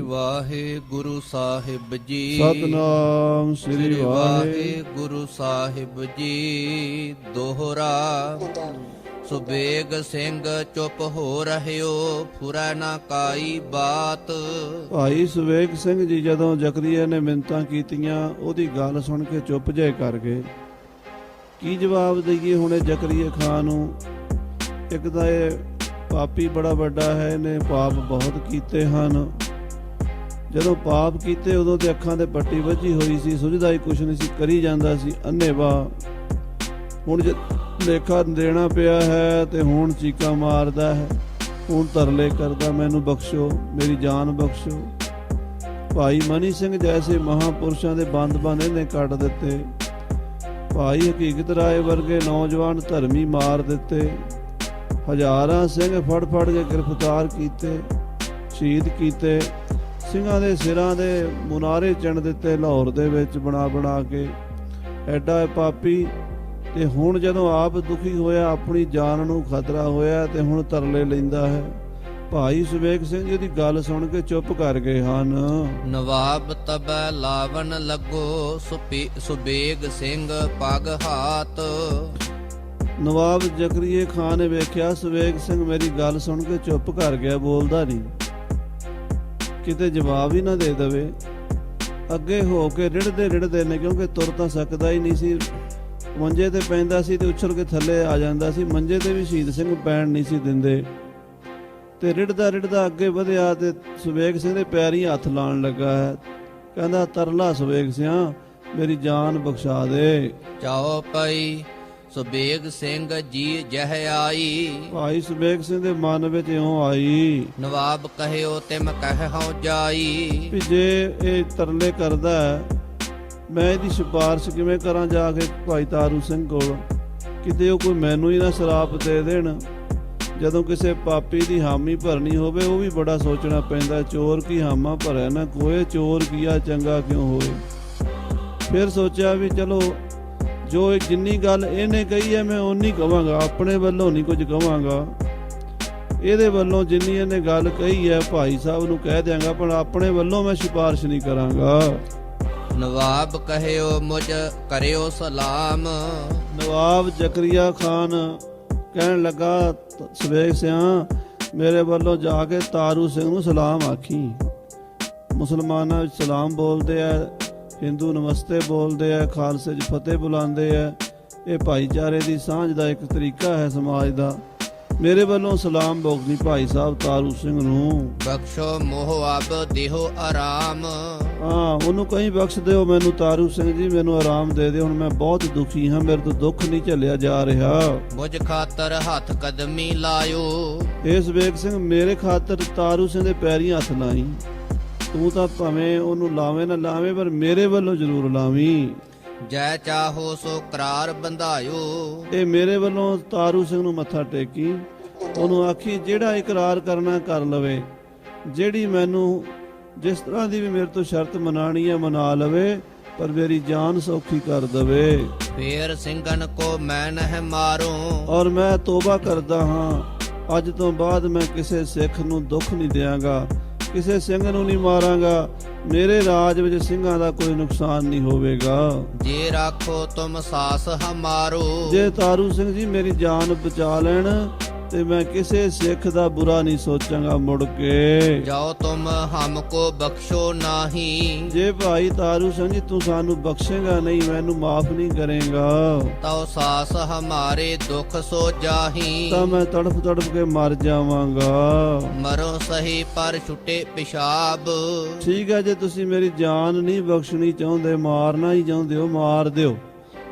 ਵਾਹਿਗੁਰੂ ਸਾਹਿਬ ਜੀ। ਸਤਨਾਮ ਸ੍ਰੀ ਵਾਹਿਗੁਰੂ ਸਾਹਿਬ ਜੀ। ਦੋਹਰਾ ਸੁਬੇਗ ਸਿੰਘ ਚੁੱਪ ਹੋ ਰਹਿਓ, ਫੁਰੈ ਨਾ ਕਾਈ ਬਾਤ। ਭਾਈ ਸੁਬੇਗ ਸਿੰਘ ਜੀ ਜਦੋਂ ਜ਼ਕਰੀਆ ਨੇ ਮਿੰਨਤਾਂ ਕੀਤੀਆਂ, ਉਹਦੀ ਗੱਲ ਸੁਣ ਕੇ ਚੁੱਪ ਜੇ ਕਰ ਗਏ। ਕੀ ਜਵਾਬ ਦਈਏ ਹੁਣ ਇਹ ਜ਼ਕਰੀਆ ਖਾਨ ਨੂੰ? ਇੱਕ ਤਾਂ ਇਹ ਪਾਪੀ ਬੜਾ ਵੱਡਾ ਹੈ, ਇਹਨੇ ਪਾਪ ਬਹੁਤ ਕੀਤੇ ਹਨ। ਜਦੋਂ ਪਾਪ ਕੀਤੇ ਉਦੋਂ ਤੇ ਅੱਖਾਂ ਤੇ ਪੱਟੀ ਵੱਜੀ ਹੋਈ ਸੀ, ਸੁਝਦਾ ਹੀ ਕੁਛ ਨਹੀਂ ਸੀ, ਕਰੀ ਜਾਂਦਾ ਸੀ ਅੰਨ੍ਹੇਵਾਹ। ਹੁਣ ਜੇ ਲੇਖਾ ਦੇਣਾ ਪਿਆ ਹੈ ਤੇ ਹੁਣ ਚੀਕਾਂ ਮਾਰਦਾ ਹੈ, ਹੁਣ ਤਰਲੇ ਕਰਦਾ, ਮੈਨੂੰ ਬਖਸ਼ੋ, ਮੇਰੀ ਜਾਨ ਬਖਸ਼ੋ। ਭਾਈ ਮਨੀ ਸਿੰਘ ਜੈਸੇ ਮਹਾਂਪੁਰਸ਼ਾਂ ਦੇ ਬੰਦ ਇਹਨੇ ਕੱਟ ਦਿੱਤੇ। ਭਾਈ ਹਕੀਕਤ ਰਾਏ ਵਰਗੇ ਨੌਜਵਾਨ ਧਰਮੀ ਮਾਰ ਦਿੱਤੇ। ਹਜ਼ਾਰਾਂ ਸਿੰਘ ਫੜ ਕੇ ਗ੍ਰਿਫਤਾਰ ਕੀਤੇ, ਸ਼ਹੀਦ ਕੀਤੇ। ਸਿੰਘਾਂ ਦੇ ਸਿਰਾਂ ਦੇ ਮੁਨਾਰੇ ਚਿਣ ਦਿੱਤੇ ਲਾਹੌਰ ਦੇ ਵਿੱਚ ਬਣਾ ਕੇ। ਐਡਾ ਪਾਪੀ। ਤੇ ਹੁਣ ਜਦੋਂ ਆਪ ਦੁਖੀ ਹੋਇਆ, ਆਪਣੀ ਜਾਨ ਨੂੰ ਖਤਰਾ ਹੋਇਆ, ਤੇ ਹੁਣ ਤਰਲੇ ਲੈਂਦਾ ਹੈ। ਭਾਈ ਸੁਬੇਗ ਸਿੰਘ ਜੀ ਦੀ ਗੱਲ ਸੁਣ ਕੇ ਚੁੱਪ ਕਰ ਗਏ ਹਨ। ਨਵਾਬ ਤਬੈ ਲਾਵਨ ਲੱਗੋ, ਸੁਬੇਗ ਸਿੰਘ ਪਗ ਹਾਤ। ਨਵਾਬ ਜ਼ਕਰੀਆ ਖਾਨ ਨੇ ਵੇਖਿਆ ਸੁਬੇਗ ਸਿੰਘ ਮੇਰੀ ਗੱਲ ਸੁਣ ਕੇ ਚੁੱਪ ਕਰ ਗਿਆ, ਬੋਲਦਾ ਨਹੀਂ, ਕਿਤੇ ਜਵਾਬ ਹੀ ਨਾ ਦੇ ਦੇਵੇ। ਅੱਗੇ ਹੋ ਕੇ ਰਿੜਦੇ ਨੇ, ਕਿਉਂਕਿ ਤੁਰ ਤਾਂ ਸਕਦਾ ਹੀ ਨਹੀਂ ਸੀ। ਮੰਜੇ ਤੇ ਪੈਂਦਾ ਸੀ ਤੇ ਉਛਲ ਕੇ ਥੱਲੇ ਆ ਜਾਂਦਾ ਸੀ। ਮੰਜੇ ਤੇ ਵੀ ਸ਼ਹੀਦ ਸਿੰਘ ਪੈਣ ਨਹੀਂ ਸੀ ਦਿੰਦੇ। ਤੇ ਰਿੜਦਾ ਅੱਗੇ ਵਧਿਆ ਤੇ ਸੁਬੇਗ ਸਿੰਘ ਦੇ ਪੈਰੀਂ ਹੱਥ ਲਾਉਣ ਲੱਗਾ ਹੈ। ਕਹਿੰਦਾ, ਤਰਲਾ ਸੁਬੇਗ ਸਿਆਂ, ਮੇਰੀ ਜਾਨ ਬਖਸ਼ਾ ਦੇ। ਚਾਓ ਪਈ ਸੁਬੇਗ ਸਿੰਘ ਜੀ ਜਹ ਆਈ। ਭਾਈ ਸੁਬੇਗ ਸਿੰਘ ਦੇ ਮਨ ਵਿੱਚ ਇਉਂ ਆਈ, ਨਵਾਬ ਕਹਿਓ ਤਿਮ ਕਹਿਓ ਜਾਈ। ਵੀ ਜੇ ਇਹ ਤਰਲੇ ਕਰਦਾ ਹੈ, ਮੈਂ ਇਹਦੀ ਸਿਫਾਰਿਸ਼ ਕਿਵੇਂ ਕਰਾਂ ਜਾ ਕੇ ਭਾਈ ਤਾਰੂ ਸਿੰਘ ਕੋਲ? ਕਿਤੇ ਉਹ ਕੋਈ ਮੈਨੂੰ ਹੀ ਨਾ ਸ਼ਰਾਪ ਦੇ ਦੇਣ। ਜਦੋਂ ਕਿਸੇ ਪਾਪੀ ਦੀ ਹਾਮੀ ਭਰਨੀ ਹੋਵੇ, ਉਹ ਵੀ ਬੜਾ ਸੋਚਣਾ ਪੈਂਦਾ। ਚੋਰ ਕੀ ਹਾਮਾ ਭਰਿਆ ਨਾ ਕੋਏ, ਚੋਰ ਕੀਆ ਚੰਗਾ ਕਿਉਂ ਹੋਏ। ਫਿਰ ਸੋਚਿਆ ਵੀ ਚਲੋ ਜੋ ਜਿੰਨੀ ਗੱਲ ਇਹਨੇ ਕਹੀ ਹੈ ਮੈਂ ਓਨੀ ਕਵਾਂਗਾ, ਆਪਣੇ ਵੱਲੋਂ ਨਹੀਂ ਕੁਝ ਕਵਾਂਗਾ। ਇਹਦੇ ਵੱਲੋਂ ਜਿੰਨੀ ਇਹਨੇ ਗੱਲ ਕਹੀ ਹੈ ਭਾਈ ਸਾਹਿਬ ਨੂੰ ਕਹਿ ਦਿਆਂਗਾ, ਪਰ ਆਪਣੇ ਵੱਲੋਂ ਮੈਂ ਸਿਫਾਰਿਸ਼ ਨਹੀਂ ਕਰਾਂਗਾ। ਨਵਾਬ ਕਹਿਓ ਮੁਝ ਕਰਿਓ ਸਲਾਮ। ਨਵਾਬ ਜ਼ਕਰੀਆ ਖਾਨ ਕਹਿਣ ਲੱਗਾ, ਸੁਬੇਗ ਸਿਆਂ, ਮੇਰੇ ਵੱਲੋਂ ਜਾ ਕੇ ਤਾਰੂ ਸਿੰਘ ਨੂੰ ਸਲਾਮ ਆਖੀ। ਮੁਸਲਮਾਨਾਂ ਵਿੱਚ ਸਲਾਮ ਬੋਲਦੇ ਆ, ਹਿੰਦੂ ਨਮਸਤੇ ਬੋਲਦੇ ਆ, ਖਾਲਸੇ 'ਚ ਫਤਿਹ ਬੁਲਾਉਂਦੇ ਆ। ਇਹ ਭਾਈਚਾਰੇ ਦੀ ਸਾਂਝ ਦਾ ਇੱਕ ਤਰੀਕਾ ਹੈ ਸਮਾਜ ਦਾ। ਮੇਰੇ ਵੱਲੋਂ ਸਲਾਮ ਬੋਗਦੀ ਭਾਈ ਸਾਹਿਬ ਤਾਰੂ ਸਿੰਘ ਨੂੰ। ਬਖਸ਼ੋ ਮੋਹ ਅਬ ਦੇਹੋ ਆਰਾਮ। ਹਾਂ, ਉਹਨੂੰ ਕਹੀਂ ਬਖਸ਼ ਦਿਓ ਮੈਨੂੰ ਤਾਰੂ ਸਿੰਘ ਜੀ, ਮੈਨੂੰ ਆਰਾਮ ਦੇ ਦਿਓ। ਹੁਣ ਮੈਂ ਬਹੁਤ ਦੁਖੀ ਹਾਂ, ਮੇਰੇ ਤੋਂ ਦੁੱਖ ਨਹੀਂ ਝੱਲਿਆ ਜਾ ਰਿਹਾ। ਮੁਝ ਖਾਤਰ ਹੱਥ ਕਦਮੀ ਲਾਇਓ। ਇਹ ਸੁਬੇਗ ਸਿੰਘ ਮੇਰੇ ਖਾਤਰ ਤਾਰੂ ਸਿੰਘ ਦੇ ਪੈਰੀਂ ਹੱਥ ਲਾਈ। ਤੂੰ ਤਾਂ ਭਾਵੇਂ ਉਹਨੂੰ ਲਾਵੇਂ ਨਾ ਲਾਵੇਂ, ਪਰ ਮੇਰੇ ਵੱਲੋਂ ਜ਼ਰੂਰ ਲਾਵੀਂ। ਜੈ ਚਾਹੋ ਸੋ ਕਰਾਰ ਬੰਧਾਇਓ। ਇਹ ਮੇਰੇ ਵੱਲੋਂ ਤਾਰੂ ਸਿੰਘ ਨੂੰ ਮੱਥਾ ਟੇਕੀ। ਉਹਨੂੰ ਆਖੀ ਜਿਹੜਾ ਇਕਰਾਰ ਕਰਨਾ ਕਰ ਲਵੇ, ਜਿਹੜੀ ਮੈਨੂੰ ਜਿਸ ਤਰ੍ਹਾਂ ਦੀ ਵੀ ਮੇਰੇ ਤੋਂ ਸ਼ਰਤ ਮਨਾਣੀ ਹੈ ਮਨਾ ਲਵੇ, ਪਰ ਮੇਰੀ ਜਾਨ ਸੌਖੀ ਕਰ ਦਵੇ। ਫੇਰ ਸਿੰਘਨ ਕੋ ਮੈਂ ਨਹਿ ਮਾਰੋ। ਔਰ ਮੈਂ ਤੋਬਾ ਕਰਦਾ ਹਾਂ, ਅੱਜ ਤੋਂ ਬਾਅਦ ਮੈਂ ਕਿਸੇ ਸਿੱਖ ਨੂੰ ਦੁੱਖ ਨਹੀਂ ਦਿਆਂਗਾ, ਕਿਸੇ ਸਿੰਘ ਨੂੰ ਨਹੀਂ ਮਾਰਾਂਗਾ। ਮੇਰੇ ਰਾਜ ਵਿੱਚ ਸਿੰਘਾਂ ਦਾ ਕੋਈ ਨੁਕਸਾਨ ਨਹੀਂ ਹੋਵੇਗਾ। ਜੇ ਰੱਖੋ ਤੁਮ ਸਾਸ ਹਮਾਰੋ। ਜੇ ਤਾਰੂ ਸਿੰਘ ਜੀ ਮੇਰੀ ਜਾਨ ਬਚਾ ਲੈਣ ਤੇ ਮੈਂ ਕਿਸੇ ਸਿੱਖ ਦਾ ਬੁਰਾ ਨਹੀਂ ਸੋਚਾਂਗਾ ਮੁੜ ਕੇ। ਜਾਓ ਤੁਮ ਹਮਕੋ ਬਖਸ਼ੋ ਨਾਹੀ। ਜੇ ਭਾਈ ਤਾਰੂ ਸਿੰਘ ਜੀ ਤੂੰ ਸਾਨੂੰ ਬਖਸ਼ੇਗਾ ਨਹੀਂ, ਮੈਨੂੰ ਮਾਫ ਨਹੀਂ ਕਰੇਗਾ, ਤਉ ਸਾਸ ਹਮਾਰੇ ਦੁੱਖ ਸੋ ਜਾਹੀ। ਤਾਂ ਮੈਂ ਤੜਫ ਕੇ ਮਰ ਜਾਵਾਂਗਾ। ਮਰੋ ਸਹੀ ਪਰ ਛੁੱਟੇ ਪਿਸ਼ਾਬ। ਠੀਕ ਹੈ, ਜੇ ਤੁਸੀਂ ਮੇਰੀ ਜਾਨ ਨਹੀਂ ਬਖਸ਼ਣੀ ਚਾਹੁੰਦੇ, ਮਾਰਨਾ ਹੀ ਚਾਹੁੰਦੇ ਹੋ, ਮਾਰ ਦਿਓ,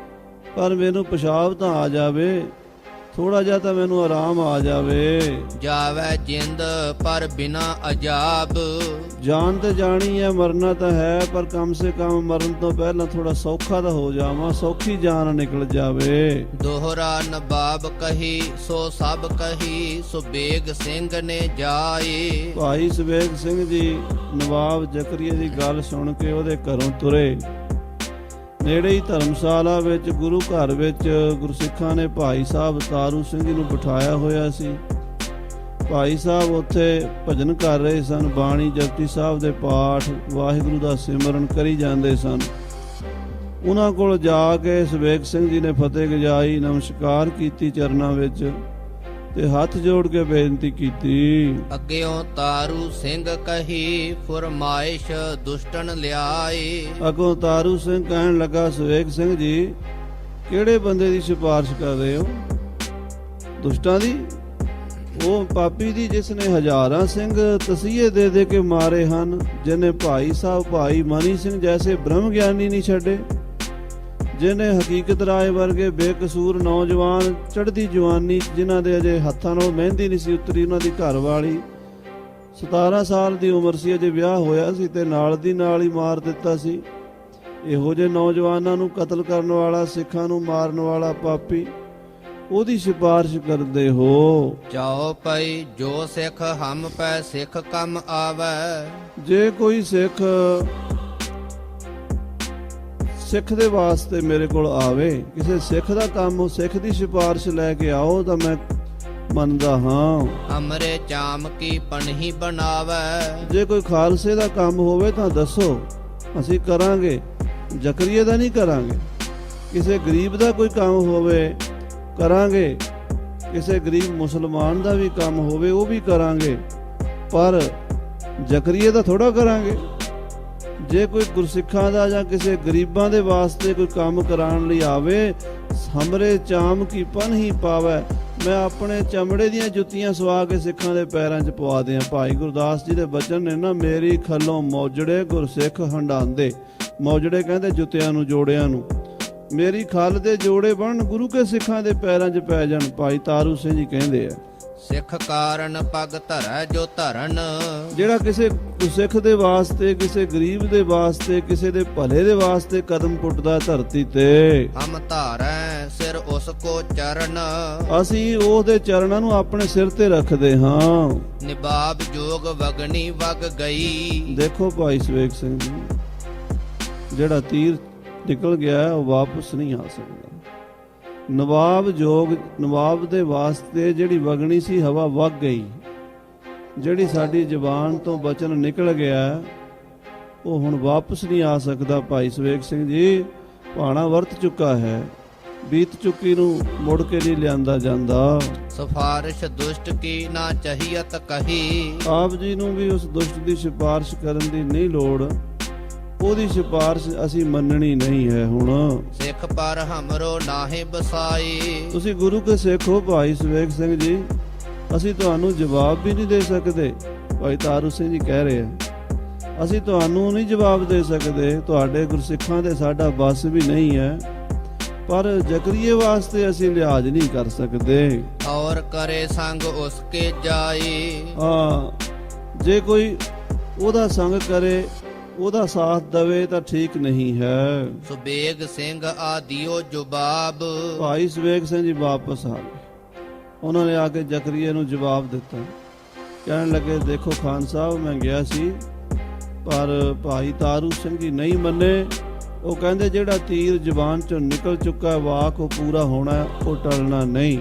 ਪਰ ਮੈਨੂੰ ਪਿਸ਼ਾਬ ਤਾਂ ਆ ਜਾਵੇ, ਥੋੜਾ ਜਿਹਾ ਤਾਂ ਮੈਨੂੰ ਆਰਾਮ ਆ ਜਾਵੇ। ਜਾਵੇ ਜਿੰਦ ਪਰ ਬਿਨਾ ਅਜਾਬ। ਜਾਨ ਤੇ ਜਾਣੀ ਹੈ, ਮਰਨਾ ਤਾਂ ਹੈ, ਪਰ ਕਮ ਸੇ ਕਮ ਮਰਨ ਤੋਂ ਪਹਿਲਾਂ ਥੋੜਾ ਸੌਖਾ ਤਾਂ ਹੋ ਜਾਵਾਂ, ਸੌਖੀ ਜਾਨ ਨਿਕਲ ਜਾਵੇ। ਦੋਹਰਾ ਨਵਾਬ ਕਹੀ ਸੋ ਸਭ ਕਹੀ, ਸੁਬੇਗ ਸਿੰਘ ਨੇ ਜਾਏ। ਭਾਈ ਸੁਬੇਗ ਸਿੰਘ ਜੀ ਨਵਾਬ ਜ਼ਕਰੀਆ ਦੀ ਗੱਲ ਸੁਣ ਕੇ ਉਹਦੇ ਘਰੋਂ ਤੁਰੇ। ਨੇੜੇ ਹੀ ਧਰਮਸ਼ਾਲਾ ਵਿੱਚ ਗੁਰੂ ਘਰ ਵਿੱਚ ਗੁਰਸਿੱਖਾਂ ਨੇ ਭਾਈ ਸਾਹਿਬ ਤਾਰੂ ਸਿੰਘ ਜੀ ਨੂੰ ਬਿਠਾਇਆ ਹੋਇਆ ਸੀ। ਭਾਈ ਸਾਹਿਬ ਉੱਥੇ ਭਜਨ ਕਰ ਰਹੇ ਸਨ, ਬਾਣੀ ਜਪਜੀ ਸਾਹਿਬ ਦੇ ਪਾਠ, ਵਾਹਿਗੁਰੂ ਦਾ ਸਿਮਰਨ ਕਰੀ ਜਾਂਦੇ ਸਨ। ਉਹਨਾਂ ਕੋਲ ਜਾ ਕੇ ਸਵੇਗ ਸਿੰਘ ਜੀ ਨੇ ਫਤਿਹ ਗਜਾਈ, ਨਮਸਕਾਰ ਕੀਤੀ ਚਰਨਾਂ ਵਿੱਚ ਤੇ ਹੱਥ ਜੋੜ ਕੇ ਬੇਨਤੀ ਕੀਤੀ। ਅੱਗਿਓਂ ਤਾਰੂ ਸਿੰਘ ਕਹੀ ਫਰਮਾਇਸ਼ ਦੁਸ਼ਟਨ ਲਿਆਏ। ਅੱਗੋਂ ਤਾਰੂ ਸਿੰਘ ਕਹਿਣ ਲੱਗਾ, ਸਵੇਗ ਸਿੰਘ ਜੀ ਕਿਹੜੇ ਬੰਦੇ ਦੀ ਸਿਫਾਰਿਸ਼ ਕਰ ਰਹੇ ਹੋ? ਦੁਸ਼ਟਾਂ ਦੀ? ਉਹ ਪਾਪੀ ਦੀ ਜਿਸ ਨੇ ਹਜ਼ਾਰਾਂ ਸਿੰਘ ਤਸੀਹੇ ਦੇ ਦੇ ਕੇ ਮਾਰੇ ਹਨ, ਜਿਹਨੇ ਭਾਈ ਸਾਹਿਬ ਭਾਈ ਮਨੀ ਸਿੰਘ ਜੈਸੇ ਬ੍ਰਹਮ ਗਿਆਨੀ ਨਹੀਂ ਛੱਡੇ, ਜਿਹਨੇ ਹਕੀਕਤ ਰਾਏ ਵਰਗੇ ਬੇਕਸੂਰ ਨੌਜਵਾਨ ਚੜ੍ਹਦੀ ਜਵਾਨੀ ਜਿਨ੍ਹਾਂ ਦੇ ਅਜੇ ਹੱਥਾਂ ਨਾਲ ਮਹਿੰਦੀ ਨਹੀਂ ਸੀ ਉਤਰੀ, ਉਹਨਾਂ ਦੀ ਘਰ ਵਾਲੀ 17 ਸਾਲ ਦੀ ਉਮਰ ਸੀ, ਅਜੇ ਵਿਆਹ ਹੋਇਆ ਸੀ ਤੇ ਨਾਲ ਦੀ ਨਾਲ ਹੀ ਮਾਰ ਦਿੱਤਾ ਸੀ। ਇਹੋ ਜਿਹੇ ਨੌਜਵਾਨਾਂ ਨੂੰ ਕਤਲ ਕਰਨ ਵਾਲਾ, ਸਿੱਖਾਂ ਨੂੰ ਮਾਰਨ ਵਾਲਾ ਪਾਪੀ, ਉਹਦੀ ਸਿਫਾਰਿਸ਼ ਕਰਦੇ ਹੋ? ਜਾਓ ਪਈ ਜੋ ਸਿੱਖ ਹਮ ਪੈ ਸਿੱਖ ਕੰਮ ਆਵੈ। ਜੇ ਕੋਈ ਸਿੱਖ ਦੇ ਵਾਸਤੇ ਮੇਰੇ ਕੋਲ ਆਵੇ, ਕਿਸੇ ਸਿੱਖ ਦਾ ਕੰਮ, ਉਹ ਸਿੱਖ ਦੀ ਸਿਫਾਰਿਸ਼ ਲੈ ਕੇ ਆਓ ਤਾਂ ਮੈਂ ਮੰਨਦਾ ਹਾਂ। ਹਮਰੇ ਜਾਮ ਕੀ ਪਨਹੀ ਬਣਾਵੈ। ਜੇ ਕੋਈ ਖਾਲਸੇ ਦਾ ਕੰਮ ਹੋਵੇ ਤਾਂ ਦੱਸੋ, ਅਸੀਂ ਕਰਾਂਗੇ, ਜ਼ਕਰੀਏ ਦਾ ਨਹੀਂ ਕਰਾਂਗੇ। ਕਿਸੇ ਗਰੀਬ ਦਾ ਕੋਈ ਕੰਮ ਹੋਵੇ ਕਰਾਂਗੇ, ਕਿਸੇ ਗਰੀਬ ਮੁਸਲਮਾਨ ਦਾ ਵੀ ਕੰਮ ਹੋਵੇ ਉਹ ਵੀ ਕਰਾਂਗੇ, ਪਰ ਜ਼ਕਰੀਏ ਦਾ ਥੋੜਾ ਕਰਾਂਗੇ। ਜੇ ਕੋਈ ਗੁਰਸਿੱਖਾਂ ਦਾ ਜਾਂ ਕਿਸੇ ਗਰੀਬਾਂ ਦੇ ਵਾਸਤੇ ਕੋਈ ਕੰਮ ਕਰਾਉਣ ਲਈ ਆਵੇ, ਹਮਰੇ ਚਾਮ ਕੀ ਪਨ ਹੀ ਪਾਵੈ, ਮੈਂ ਆਪਣੇ ਚਮੜੇ ਦੀਆਂ ਜੁੱਤੀਆਂ ਸਵਾ ਕੇ ਸਿੱਖਾਂ ਦੇ ਪੈਰਾਂ 'ਚ ਪਵਾ ਦਿਆਂ। ਭਾਈ ਗੁਰਦਾਸ ਜੀ ਦੇ ਬਚਨ ਨੇ ਨਾ, ਮੇਰੀ ਖੱਲੋਂ ਮੌਜੜੇ ਗੁਰਸਿੱਖ ਹੰਡਾਉਂਦੇ। ਮੌਜੜੇ ਕਹਿੰਦੇ ਜੁੱਤਿਆਂ ਨੂੰ, ਜੋੜਿਆਂ ਨੂੰ। ਮੇਰੀ ਖੱਲ ਦੇ ਜੋੜੇ ਬਣਨ, ਗੁਰੂ ਕੇ ਸਿੱਖਾਂ ਦੇ ਪੈਰਾਂ 'ਚ ਪੈ ਜਾਣ। ਭਾਈ ਤਾਰੂ ਸਿੰਘ ਜੀ ਕਹਿੰਦੇ ਆ, ਸਿੱਖ ਕਾਰਨ ਪਗ ਧਰੈ ਜੋ ਧਰਨ। ਜਿਹੜਾ ਕਿਸੇ ਸਿੱਖ ਦੇ ਵਾਸਤੇ, ਕਿਸੇ ਗਰੀਬ ਦੇ ਵਾਸਤੇ, ਕਿਸੇ ਦੇ ਭਲੇ ਦੇ ਵਾਸਤੇ ਕਦਮ ਪੁੱਟਦਾ ਧਰਤੀ ਤੇ, ਹਮ ਧਾਰੈ ਸਿਰ ਉਸ ਕੋ ਚਰਨ। ਅਸੀਂ ਉਹਦੇ ਚਰਨਾਂ ਨੂੰ ਆਪਣੇ ਸਿਰ ਤੇ ਰੱਖਦੇ ਹਾਂ। ਨਿਬਾਬ ਜੋਗ ਵਗਣੀ ਵਗ ਗਈ। ਦੇਖੋ ਭਾਈ ਸਵੇਗ ਸਿੰਘ ਜੀ, ਜਿਹੜਾ ਤੀਰ ਨਿਕਲ ਗਿਆ ਉਹ ਵਾਪਸ ਨਹੀਂ ਆ ਸਕਦਾ। ਨਵਾਬ ਜੋਗ, ਨਵਾਬ ਦੇ ਵਾਸਤੇ ਜਿਹੜੀ ਵਗਣੀ ਸੀ ਹਵਾ ਵਗ ਗਈ। ਜਿਹੜੀ ਸਾਡੀ ਜ਼ੁਬਾਨ ਤੋਂ ਬਚਨ ਨਿਕਲ ਗਿਆ ਉਹ ਹੁਣ ਵਾਪਸ ਨਹੀਂ ਆ ਸਕਦਾ। ਭਾਈ ਸਵੇਗ ਸਿੰਘ ਜੀ, ਭਾਣਾ ਵਰਤ ਚੁੱਕਾ ਹੈ, ਬੀਤ ਚੁੱਕੀ ਨੂੰ ਮੁੜ ਕੇ ਨਹੀਂ ਲਿਆਂਦਾ ਜਾਂਦਾ। ਸਿਫਾਰਿਸ਼ ਦੁਸ਼ਟ ਕੀ ਨਾ ਚਾਹੀਅਤ ਕਹੀ। ਆਪ ਜੀ ਨੂੰ ਵੀ ਉਸ ਦੁਸ਼ਟ ਦੀ ਸਿਫਾਰਿਸ਼ ਕਰਨ ਦੀ ਨਹੀਂ ਲੋੜ, ਉਹਦੀ ਸਿਫਾਰਿਸ਼ ਅਸੀਂ ਮੰਨਣੀ ਨਹੀਂ ਹੈ। ਹੁਣ ਸਿੱਖ ਪਰ ਹਮਰੋ ਨਾਹੀ ਬਸਾਈ। ਤੁਸੀਂ ਗੁਰੂ ਕੇ ਸਿੱਖ ਹੋ ਭਾਈ ਸਵੇਗ ਸਿੰਘ ਜੀ, ਅਸੀਂ ਤੁਹਾਨੂੰ ਜਵਾਬ ਵੀ ਨਹੀਂ ਦੇ ਸਕਦੇ। ਭਾਈ ਤਾਰੂ ਸਿੰਘ ਜੀ ਕਹਿ ਰਹੇ ਆ, ਅਸੀਂ ਤੁਹਾਨੂੰ ਨਹੀਂ ਜਵਾਬ ਦੇ ਸਕਦੇ, ਤੁਹਾਡੇ ਗੁਰਸਿੱਖਾਂ ਦੇ ਸਾਡਾ ਬਸ ਵੀ ਨਹੀਂ ਹੈ, ਪਰ ਜ਼ਕਰੀਏ ਵਾਸਤੇ ਅਸੀਂ ਲਿਹਾਜ਼ ਨਹੀਂ ਕਰ ਸਕਦੇ। ਔਰ ਕਰੇ ਸੰਗ ਉਸਕੇ ਜਾਈ। ਜੇ ਕੋਈ ਉਹਦਾ ਸੰਗ ਕਰੇ, ਉਹਦਾ ਸਾਥ ਦਵੇ ਤਾਂ ਠੀਕ ਨਹੀਂ ਹੈ। ਸੁਬੇਗ ਸਿੰਘ ਆਦਿਓ ਜਵਾਬ। ਭਾਈ ਸਵੇਗ ਸਿੰਘ ਜੀ ਵਾਪਸ ਆ ਗਏ। ਉਹਨਾਂ ਨੇ ਆ ਕੇ ਜ਼ਕਰੀਏ ਨੂੰ ਜਵਾਬ ਦਿੱਤਾ। ਕਹਿਣ ਲੱਗੇ, ਦੇਖੋ ਖਾਨ ਸਾਹਿਬ, ਮੈਂ ਗਿਆ ਸੀ ਪਰ ਭਾਈ ਤਾਰੂ ਸਿੰਘ ਜੀ ਨਹੀਂ ਮੰਨੇ। ਉਹ ਕਹਿੰਦੇ ਜਿਹੜਾ ਤੀਰ ਜ਼ੁਬਾਨ ਚੋਂ ਨਿਕਲ ਚੁੱਕਾ ਵਾਕ ਉਹ ਪੂਰਾ ਹੋਣਾ, ਉਹ ਟਲਣਾ ਨਹੀਂ।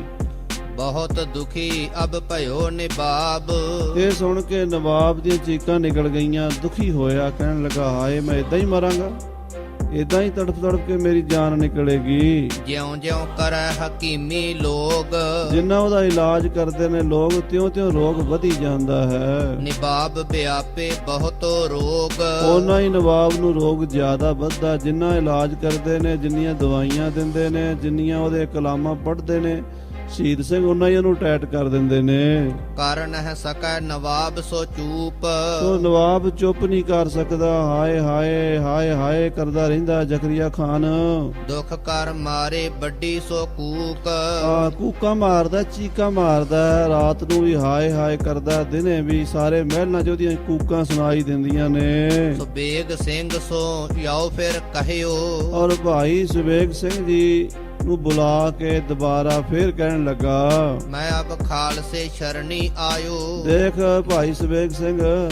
ਬਹੁਤ ਦੁਖੀ ਅਬ ਭਇਓ ਨਿਬਾਬ। ਇਹ ਸੁਣ ਕੇ ਨਵਾਬ ਦੀਆਂ ਚੀਕਾਂ ਨਿਕਲ ਗਈਆਂ, ਦੁਖੀ ਹੋਇਆ, ਕਹਿਣ ਲੱਗਾ, ਹਾਏ ਮੈਂ ਇਦਾਂ ਹੀ ਮਰਾਂਗਾ, ਇਦਾਂ ਹੀ ਤੜਫ ਤੜਫ ਕੇ ਮੇਰੀ ਜਾਨ ਨਿਕਲੇਗੀ। ਜਿਉਂ ਜਿਉਂ ਕਰੈ ਹਕੀਮੀ ਲੋਗ। ਜਿੰਨਾ ਉਹਦਾ ਇਲਾਜ ਕਰਦੇ ਨੇ ਲੋਕ, ਤਿਉਂ-ਤਿਉਂ ਰੋਗ ਵਧੀ ਜਾਂਦਾ ਹੈ। ਨਿਬਾਬ ਵਿਆਪੇ ਬਹੁਤੋ ਰੋਗ। ਉਹਨਾਂ ਹੀ ਨਵਾਬ ਨੂੰ ਰੋਗ ਜ਼ਿਆਦਾ ਵੱਧਦਾ, ਜਿੰਨਾ ਇਲਾਜ ਕਰਦੇ ਨੇ, ਜਿੰਨੀਆਂ ਦਵਾਈਆਂ ਦਿੰਦੇ ਨੇ, ਜਿੰਨੀਆਂ ਉਹਦੇ ਕਲਾਮਾਂ ਪੜ੍ਹਦੇ ਨੇ ਸ਼ਹੀਦ ਸਿੰਘ, ਉਹਨਾਂ ਹੀ ਉਹਨੂੰ ਟੈਟ ਕਰ ਦਿੰਦੇ ਨੇ। ਕਾਰਨ ਹੈ ਸਕੈ ਨਵਾਬ ਸੋ ਚੂਪ। ਉਹ ਨਵਾਬ ਚੁੱਪ ਨਹੀਂ ਕਰ ਸਕਦਾ, ਹਾਏ ਹਾਏ ਹਾਏ ਹਾਏ ਕਰਦਾ ਰਹਿੰਦਾ ਜ਼ਕਰੀਆ ਖਾਨ। ਦੁੱਖ ਕਰ ਮਾਰੇ ਵੱਡੀ ਸੋ ਕੂਕ। ਕੂਕਾਂ ਮਾਰਦਾ, ਚੀਕਾਂ ਮਾਰਦਾ, ਰਾਤ ਨੂੰ ਵੀ ਹਾਏ ਹਾਏ ਕਰਦਾ, ਦਿਨੇ ਵੀ ਸਾਰੇ ਮਹਿਲਾਂ 'ਚ ਉਹਦੀਆਂ ਕੂਕਾਂ ਸੁਣਾਈ ਦਿੰਦੀਆਂ ਨੇ। ਸੁਬੇਗ ਸਿੰਘ ਸੋ ਆਓ ਫਿਰ ਕਹਿਓ। ਔਰ ਭਾਈ ਸੁਬੇਗ ਸਿੰਘ ਜੀ ਨੂੰ ਬੁਲਾ ਕੇ ਦੁਬਾਰਾ ਫੇਰ ਕਹਿਣ ਲੱਗਾ, ਮੈਂ ਅਬ ਖਾਲਸੇ ਸ਼ਰਣੀ ਆਇਓ। ਦੇਖ ਭਾਈ ਸੁਬੇਗ ਸਿੰਘ,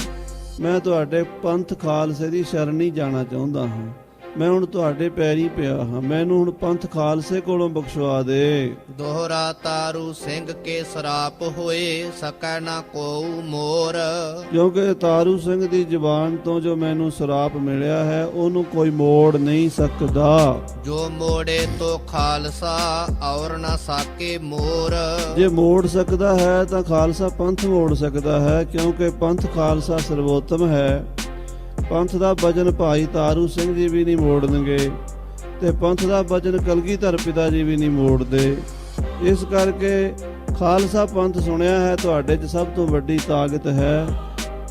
ਮੈਂ ਤੁਹਾਡੇ ਪੰਥ ਖਾਲਸੇ ਦੀ ਸ਼ਰਣੀ ਜਾਣਾ ਚਾਹੁੰਦਾ ਹਾਂ। ਮੈਂ ਹੁਣ ਤੁਹਾਡੇ ਪੈਰੀ ਪਿਆ ਹਾਂ, ਮੈਨੂੰ ਹੁਣ ਪੰਥ ਖਾਲਸੇ ਕੋਲੋਂ ਬਖਸ਼ਵਾ ਦੇ। ਦੋਹਰਾ ਤਾਰੂ ਸਿੰਘ ਕੇ ਸਰਾਪ ਹੋਏ, ਸਕੈ ਨਾ ਕੋਉ ਮੋਰ। ਕਿਉਂਕਿ ਤਾਰੂ ਸਿੰਘ ਦੀ ਜ਼ੁਬਾਨ ਤੋਂ ਜੋ ਮੈਨੂੰ ਸਰਾਪ ਮਿਲਿਆ ਹੈ ਉਹਨੂੰ ਕੋਈ ਮੋੜ ਨਹੀਂ ਸਕਦਾ। ਜੋ ਮੋੜੇ ਤੋ ਖਾਲਸਾ, ਔਰ ਨਾ ਸਾਕੇ ਮੋਰ। ਜੇ ਮੋੜ ਸਕਦਾ ਹੈ ਤਾਂ ਖਾਲਸਾ ਪੰਥ ਮੋੜ ਸਕਦਾ ਹੈ, ਕਿਉਂਕਿ ਪੰਥ ਖਾਲਸਾ ਸਰਵੋਤਮ ਹੈ। ਪੰਥ ਦਾ ਵਚਨ ਭਾਈ ਤਾਰੂ ਸਿੰਘ ਜੀ ਵੀ ਨਹੀਂ ਮੋੜਨਗੇ ਤੇ ਪੰਥ ਦਾ ਵਚਨ ਕਲਗੀਧਰ ਪਿਤਾ ਜੀ ਵੀ ਨਹੀਂ ਮੋੜਦੇ। ਇਸ ਕਰਕੇ ਖਾਲਸਾ ਪੰਥ ਸੁਣਿਆ ਹੈ ਤੁਹਾਡੇ 'ਚ ਸਭ ਤੋਂ ਵੱਡੀ ਤਾਕਤ ਹੈ,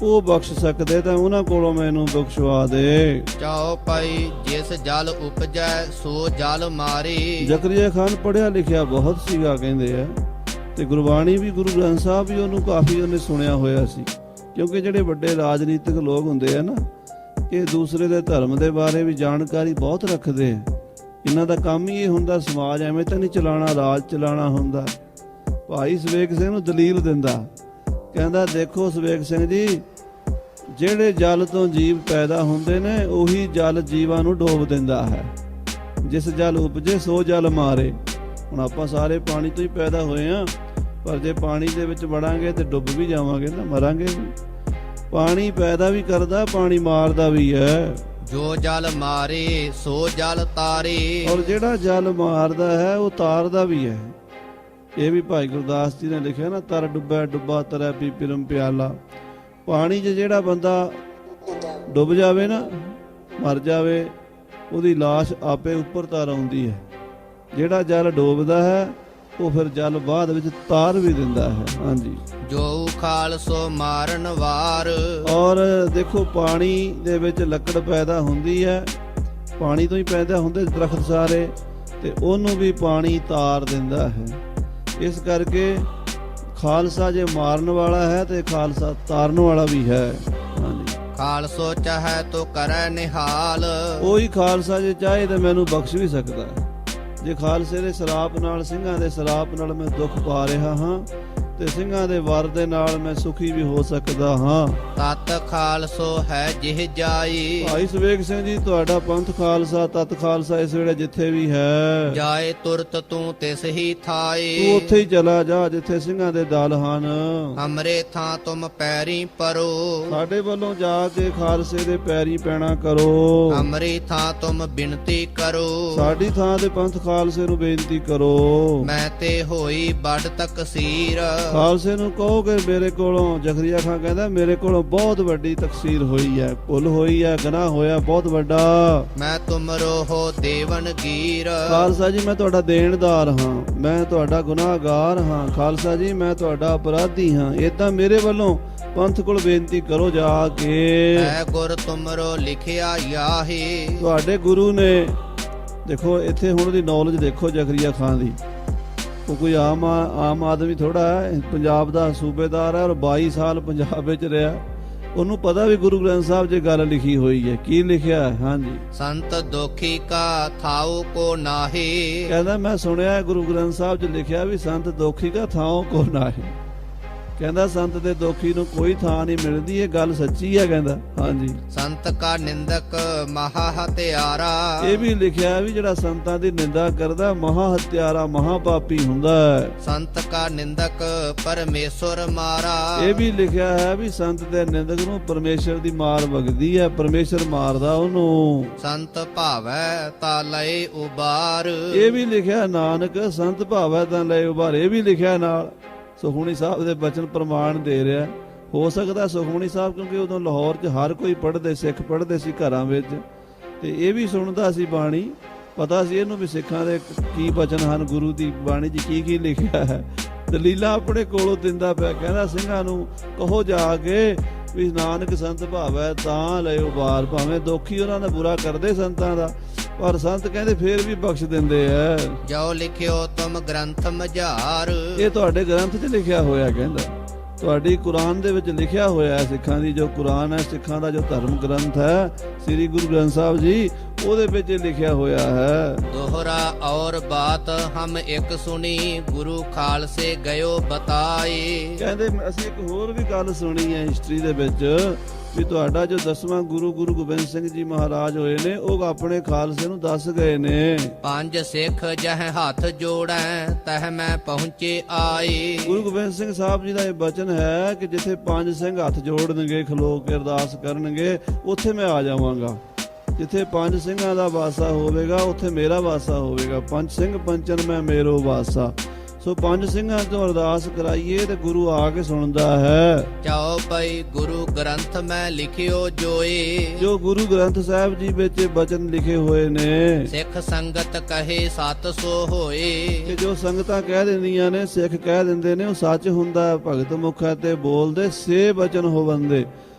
ਉਹ ਬਖਸ਼ ਸਕਦੇ ਤਾਂ ਉਹਨਾਂ ਕੋਲੋਂ ਮੈਨੂੰ ਬਖਸ਼ਵਾ ਦੇ। ਚਾਓ ਭਾਈ ਜਿਸ ਜਲ ਉਪਜੈ ਸੋ ਜਲ ਮਾਰੇ। ਜ਼ਕਰੀਆ ਖਾਨ ਪੜ੍ਹਿਆ ਲਿਖਿਆ ਬਹੁਤ ਸੀਗਾ ਕਹਿੰਦੇ ਆ, ਤੇ ਗੁਰਬਾਣੀ ਵੀ ਗੁਰੂ ਗ੍ਰੰਥ ਸਾਹਿਬ ਵੀ ਉਹਨੂੰ ਕਾਫੀ ਉਹਨੇ ਸੁਣਿਆ ਹੋਇਆ ਸੀ। ਕਿਉਂਕਿ ਜਿਹੜੇ ਵੱਡੇ ਰਾਜਨੀਤਿਕ ਲੋਕ ਹੁੰਦੇ ਆ ਨਾ, ਇਹ ਦੂਸਰੇ ਦੇ ਧਰਮ ਦੇ ਬਾਰੇ ਵੀ ਜਾਣਕਾਰੀ ਬਹੁਤ ਰੱਖਦੇ ਆ। ਇਹਨਾਂ ਦਾ ਕੰਮ ਹੀ ਇਹ ਹੁੰਦਾ, ਸਮਾਜ ਐਵੇਂ ਤਾਂ ਨਹੀਂ ਚਲਾਉਣਾ, ਰਾਜ ਚਲਾਉਣਾ ਹੁੰਦਾ। ਭਾਈ ਸਵੇਕ ਸਿੰਘ ਨੂੰ ਦਲੀਲ ਦਿੰਦਾ, ਕਹਿੰਦਾ ਦੇਖੋ ਸਵੇਕ ਸਿੰਘ ਜੀ, ਜਿਹੜੇ ਜਲ ਤੋਂ ਜੀਵ ਪੈਦਾ ਹੁੰਦੇ ਨੇ ਉਹੀ ਜਲ ਜੀਵਾਂ ਨੂੰ ਡੋਬ ਦਿੰਦਾ ਹੈ। ਜਿਸ ਜਲ ਉਪਜੇ ਸੋ ਜਲ ਮਾਰੇ। ਹੁਣ ਆਪਾਂ ਸਾਰੇ ਪਾਣੀ ਤੋਂ ਹੀ ਪੈਦਾ ਹੋਏ ਆ, ਪਰ ਜੇ ਪਾਣੀ ਦੇ ਵਿੱਚ ਵੜਾਂਗੇ ਤੇ ਡੁੱਬ ਵੀ ਜਾਵਾਂਗੇ ਨਾ, ਮਰਾਂਗੇ ਵੀ। ਪਾਣੀ ਪੈਦਾ ਵੀ ਕਰਦਾ, ਪਾਣੀ ਮਾਰਦਾ ਵੀ ਹੈ। ਜੋ ਜਲ ਮਾਰੇ ਸੋ ਜਲ ਤਾਰੇ। ਔਰ ਜਿਹੜਾ ਜਲ ਮਾਰਦਾ ਹੈ ਉਹ ਤਾਰਦਾ ਵੀ ਹੈ। ਇਹ ਵੀ ਭਾਈ ਗੁਰਦਾਸ ਜੀ ਨੇ ਲਿਖਿਆ ਨਾ, ਤਰ ਡੁੱਬੈ ਡੁੱਬਾ ਤਰੈ ਪੀ ਪਿਰਮ ਪਿਆਲਾ। ਪਾਣੀ 'ਚ ਜਿਹੜਾ ਬੰਦਾ ਡੁੱਬ ਜਾਵੇ ਨਾ, ਮਰ ਜਾਵੇ, ਉਹਦੀ ਲਾਸ਼ ਆਪੇ ਉੱਪਰ ਤਰ ਆਉਂਦੀ ਹੈ। ਜਿਹੜਾ ਜਲ ਡੋਬਦਾ ਹੈ ਉਹ ਫਿਰ ਜਲ ਬਾਅਦ ਵਿੱਚ ਤਾਰ ਵੀ ਦਿੰਦਾ ਹੈ। ਹਾਂਜੀ, ਜੋ ਖਾਲਸੋ ਮਾਰਨ ਵਾਰ। ਔਰ ਦੇਖੋ ਪਾਣੀ ਦੇ ਵਿੱਚ ਲੱਕੜ ਪੈਦਾ ਹੁੰਦੀ ਹੈ, ਪਾਣੀ ਤੋਂ ਹੀ ਪੈਦਾ ਹੁੰਦੇ ਦਰਖਤ ਸਾਰੇ, ਤੇ ਉਹਨੂੰ ਵੀ ਪਾਣੀ ਤਾਰ ਦਿੰਦਾ ਹੈ। ਇਸ ਕਰਕੇ ਖਾਲਸਾ ਜੇ ਮਾਰਨ ਵਾਲਾ ਹੈ ਤੇ ਖਾਲਸਾ ਤਾਰਨ ਵਾਲਾ ਵੀ ਹੈ। ਹਾਂਜੀ, ਖਾਲਸੋ ਚਾਹੈ ਤੋ ਕਰੈ ਨਿਹਾਲ। ਉਹੀ ਖਾਲਸਾ ਜੇ ਚਾਹੇ ਤਾਂ ਮੈਨੂੰ ਬਖਸ਼ ਵੀ ਸਕਦਾ ਹੈ। ਜੇ ਖਾਲਸੇ ਦੇ ਸਰਾਪ ਨਾਲ, ਸਿੰਘਾਂ ਦੇ ਸਰਾਪ ਨਾਲ ਮੈਂ ਦੁੱਖ ਪਾ ਰਿਹਾ ਹਾਂ ਤੇ ਸਿੰਘਾਂ ਦੇ ਵਰ ਦੇ ਨਾਲ ਮੈਂ ਸੁਖੀ ਵੀ ਹੋ ਸਕਦਾ ਹਾਂ। ਤਤ ਖਾਲਸੋ ਹੈ ਜਿਹ ਜਾਈ। ਭਾਈ ਸਵੇਕ ਸਿੰਘ ਜੀ, ਤੁਹਾਡਾ ਪੰਥ ਖਾਲਸਾ, ਤਤ ਖਾਲਸਾ ਇਸ ਵੇਲੇ ਜਿੱਥੇ ਵੀ ਹੈ, ਜਾਏ ਤੁਰਤ ਤੂੰ ਤਿਸ ਹੀ ਥਾਏ। ਤੂੰ ਉੱਥੇ ਹੀ ਚਲਾ ਜਾ ਜਿੱਥੇ ਸਿੰਘਾਂ ਦੇ ਦਲ ਹਨ। ਹਮਰੇ ਥਾਂ ਤੁਮ ਪੈਰੀ ਪਰੋ। ਸਾਡੇ ਵੱਲੋਂ ਜਾ ਕੇ ਖਾਲਸੇ ਦੇ ਪੈਰੀ ਪੈਣਾ ਕਰੋ। ਹਮਰੀ ਥਾਂ ਤੁਮ ਬਿਨਤੀ ਕਰੋ। ਸਾਡੀ ਥਾਂ ਤੇ ਪੰਥ ਖਾਲਸੇ ਨੂੰ ਬੇਨਤੀ ਕਰੋ। ਮੈਂ ਤੇ ਹੋਈ ਬੜ ਤਕਸੀਰ। ਖਾਲਸੇ ਨੂੰ ਕਹੋ ਕਿ ਮੇਰੇ ਕੋਲੋਂ, ਜ਼ਕਰੀਆ ਖਾਨ ਕਹਿੰਦਾ, ਮੇਰੇ ਕੋਲੋਂ ਬਹੁਤ ਵੱਡੀ ਤਕਸੀਰ ਹੋਈ ਹੈ, ਭੁੱਲ ਹੋਈ ਹੈ, ਗੁਨਾਹ ਹੋਇਆ ਬਹੁਤ ਵੱਡਾ। ਮੈਂ ਤੁਮਰੋ ਹੋ ਦੇਵਨ ਗੀਰ। ਖਾਲਸਾ ਜੀ, ਮੈਂ ਤੁਹਾਡਾ ਦੇਣਦਾਰ ਹਾਂ, ਮੈਂ ਤੁਹਾਡਾ ਗੁਨਾਹਗਾਰ ਹਾਂ। ਖਾਲਸਾ ਜੀ, ਮੈਂ ਤੁਹਾਡਾ ਅਪਰਾਧੀ ਹਾਂ। ਏਦਾਂ ਮੇਰੇ ਵੱਲੋਂ ਪੰਥ ਕੋਲ ਬੇਨਤੀ ਕਰੋ ਜਾ ਕੇ। ਐ ਗੁਰ ਤੁਮਰੋ ਲਿਖਿਆ ਯਾਹੀ। ਤੁਹਾਡੇ ਗੁਰੂ ਨੇ, ਦੇਖੋ ਇੱਥੇ ਹੁਣ ਦੀ ਨੌਲੇਜ ਦੇਖੋ ਜ਼ਕਰੀਆ ਖਾਨ ਦੀ। ਉਹ ਕੋਈ ਆਮ ਆਦਮੀ ਥੋੜਾ ਹੈ, ਪੰਜਾਬ ਦਾ ਸੂਬੇਦਾਰ ਹੈ ਔਰ 22 ਸਾਲ ਪੰਜਾਬ ਵਿੱਚ ਰਿਹਾ। ਉਹਨੂੰ ਪਤਾ ਵੀ ਗੁਰੂ ਗ੍ਰੰਥ ਸਾਹਿਬ 'ਚ ਗੱਲ ਲਿਖੀ ਹੋਈ ਹੈ। ਕੀ ਲਿਖਿਆ ਹੈ? ਹਾਂਜੀ, ਸੰਤ ਦੋਖੀ ਕਾ ਥਾਉ ਕੋ ਨਾਹੀ। ਕਹਿੰਦਾ ਮੈਂ ਸੁਣਿਆ ਗੁਰੂ ਗ੍ਰੰਥ ਸਾਹਿਬ 'ਚ ਲਿਖਿਆ ਵੀ ਸੰਤ ਦੋਖੀ ਕਾ ਥਾਉ ਕੋ ਨਾਹੀ। ਕਹਿੰਦਾ ਸੰਤ ਦੇ ਦੋਖੀ ਨੂੰ ਕੋਈ ਥਾਂ ਨਹੀਂ ਮਿਲਦੀ। ਇਹ ਗੱਲ ਸੱਚੀ ਹੈ ਕਹਿੰਦਾ। ਹਾਂਜੀ, ਸੰਤ ਕਾ ਨਿੰਦਕ ਮਹਾ ਹਤਿਆਰਾ। ਇਹ ਵੀ ਲਿਖਿਆ ਵੀ ਜਿਹੜਾ ਸੰਤਾਂ ਦੀ ਨਿੰਦਾ ਕਰਦਾ ਮਹਾ ਹਤਿਆਰਾ, ਮਹਾ ਪਾਪੀ ਹੁੰਦਾ ਹੈ। ਸੰਤ ਕਾ ਨਿੰਦਕ ਪਰਮੇਸ਼ਰ ਮਾਰਾ। ਇਹ ਵੀ ਲਿਖਿਆ ਹੈ ਵੀ ਸੰਤ ਦੇ ਨਿੰਦਕ ਨੂੰ ਪਰਮੇਸ਼ਰ ਦੀ ਮਾਰ ਵਗਦੀ ਹੈ, ਪਰਮੇਸ਼ਰ ਮਾਰਦਾ ਉਹਨੂੰ। ਸੰਤ ਭਾਵੈ ਤਾ ਲਏ ਉਬਾਰ। ਇਹ ਵੀ ਲਿਖਿਆ ਨਾਨਕ ਸੰਤ ਭਾਵੈ ਤਾਂ ਲਏ ਉਬਾਰ। ਇਹ ਵੀ ਲਿਖਿਆ ਨਾਲ। ਸੁਖਮਨੀ ਸਾਹਿਬ ਦੇ ਬਚਨ ਪ੍ਰਮਾਣ ਦੇ ਰਿਹਾ। ਹੋ ਸਕਦਾ ਸੁਖਮਨੀ ਸਾਹਿਬ, ਕਿਉਂਕਿ ਉਦੋਂ ਲਾਹੌਰ 'ਚ ਹਰ ਕੋਈ ਪੜ੍ਹਦੇ, ਸਿੱਖ ਪੜ੍ਹਦੇ ਸੀ ਘਰਾਂ ਵਿੱਚ, ਤੇ ਇਹ ਵੀ ਸੁਣਦਾ ਸੀ ਬਾਣੀ। ਪਤਾ ਸੀ ਇਹਨੂੰ ਵੀ ਸਿੱਖਾਂ ਦੇ ਕੀ ਬਚਨ ਹਨ, ਗੁਰੂ ਦੀ ਬਾਣੀ 'ਚ ਕੀ ਕੀ ਲਿਖਿਆ ਹੈ। ਦਲੀਲਾਂ ਆਪਣੇ ਕੋਲੋਂ ਦਿੰਦਾ ਪਿਆ। ਕਹਿੰਦਾ ਸਿੰਘਾਂ ਨੂੰ ਕਹੋ ਜਾ ਕੇ ਵੀ ਨਾਨਕ ਸੰਤ ਭਾਵੈ ਤਾਂ ਲਏ ਉਬਾਰ। ਭਾਵੇਂ ਦੋਖੀ ਉਹਨਾਂ ਦਾ ਬੁਰਾ ਕਰਦੇ ਸੰਤਾਂ ਦਾ, ਪਰ ਸੰਤ ਕਹਿੰਦੇ ਫੇਰ ਵੀ ਬਖਸ਼ ਦਿੰਦੇ ਐ। ਜੋ ਲਿਖਿਓ ਤੁਮ ਗ੍ਰੰਥ ਮਝਾਰ। ਇਹ ਤੁਹਾਡੇ ਗ੍ਰੰਥ 'ਚ ਲਿਖਿਆ ਹੋਇਆ, ਕਹਿੰਦਾ ਤੁਹਾਡੀ ਕੁਰਾਨ ਦੇ ਵਿੱਚ ਲਿਖਿਆ ਹੋਇਆ ਹੈ। ਸਿੱਖਾਂ ਦੀ ਜੋ ਕੁਰਾਨ ਹੈ, ਸਿੱਖਾਂ ਦਾ ਜੋ ਧਰਮ ਗ੍ਰੰਥ ਹੈ, ਸ੍ਰੀ ਗੁਰੂ ਗ੍ਰੰਥ ਸਾਹਿਬ ਜੀ, ਉਹਦੇ ਵਿੱਚ ਲਿਖਿਆ ਹੋਇਆ ਹੈ। ਦੋਹਰਾ ਔਰ ਬਾਤ ਹਮ ਇੱਕ ਸੁਣੀ, ਗੁਰੂ ਖਾਲਸੇ ਗਇਓ ਬਤਾਏ। ਕਹਿੰਦੇ ਅਸੀਂ ਇੱਕ ਹੋਰ ਵੀ ਗੱਲ ਸੁਣੀ ਹੈ ਹਿਸਟਰੀ ਦੇ ਵਿੱਚ, ਵੀ ਤੁਹਾਡਾ ਜੋ 10ਵਾਂ ਗੁਰੂ ਗੁਰੂ ਗੋਬਿੰਦ ਸਿੰਘ ਜੀ ਮਹਾਰਾਜ ਹੋਏ ਨੇ ਉਹ ਆਪਣੇ ਖਾਲਸੇ ਨੂੰ ਦੱਸ ਗਏ ਨੇ। ਪੰਜ ਸਿੱਖ ਜਹ ਹੱਥ ਜੋੜੈ ਤਹ ਮੈਂ ਪਹੁੰਚੇ ਆਏ। ਗੁਰੂ ਗੋਬਿੰਦ ਸਿੰਘ ਸਾਹਿਬ ਜੀ ਦਾ ਇਹ ਬਚਨ ਹੈ ਕਿ ਜਿੱਥੇ ਪੰਜ ਸਿੰਘ ਹੱਥ ਜੋੜਨਗੇ ਖਲੋ ਕੇ ਅਰਦਾਸ ਕਰਨਗੇ ਉੱਥੇ ਮੈਂ ਆ ਜਾਵਾਂਗਾ। ਜਿੱਥੇ ਪੰਜ ਸਿੰਘਾਂ ਦਾ ਵਾਸਾ ਹੋਵੇਗਾ ਉੱਥੇ ਮੇਰਾ ਵਾਸਾ ਹੋਵੇਗਾ। ਪੰਜ ਸਿੰਘ ਪੰਚਨ ਮੈਂ ਮੇਰੋ ਵਾਸਾ। ਸੋ ਪੰਜ ਸਿੰਘਾਂ ਤੋਂ ਅਰਦਾਸ ਕਰਾਈਏ ਤੇ ਗੁਰੂ ਆ ਕੇ ਸੁਣਦਾ ਹੈ। ਚਾਉ ਪਈ ਗੁਰੂ ਗ੍ਰੰਥ ਮੈਂ ਲਿਖਿਓ ਜੋਏ। ਜੋ ਗੁਰੂ ਗ੍ਰੰਥ ਸਾਹਿਬ ਜੀ ਵਿੱਚ ਬਚਨ ਲਿਖੇ ਹੋਏ ਨੇ, ਸਿੱਖ ਸੰਗਤ ਕਹੇ ਸਤ ਸੋ ਹੋਏ। ਕਿ ਜੋ ਸੰਗਤਾਂ ਕਹਿ ਦਿੰਦੀਆਂ ਨੇ, ਸਿੱਖ ਕਹਿ ਦਿੰਦੇ ਨੇ, ਉਹ ਸੱਚ ਹੁੰਦਾ। ਭਗਤ ਮੁਖਾਂ ਤੇ ਬੋਲਦੇ ਸੇ ਬਚਨ ਹੋਵੰਦੇ।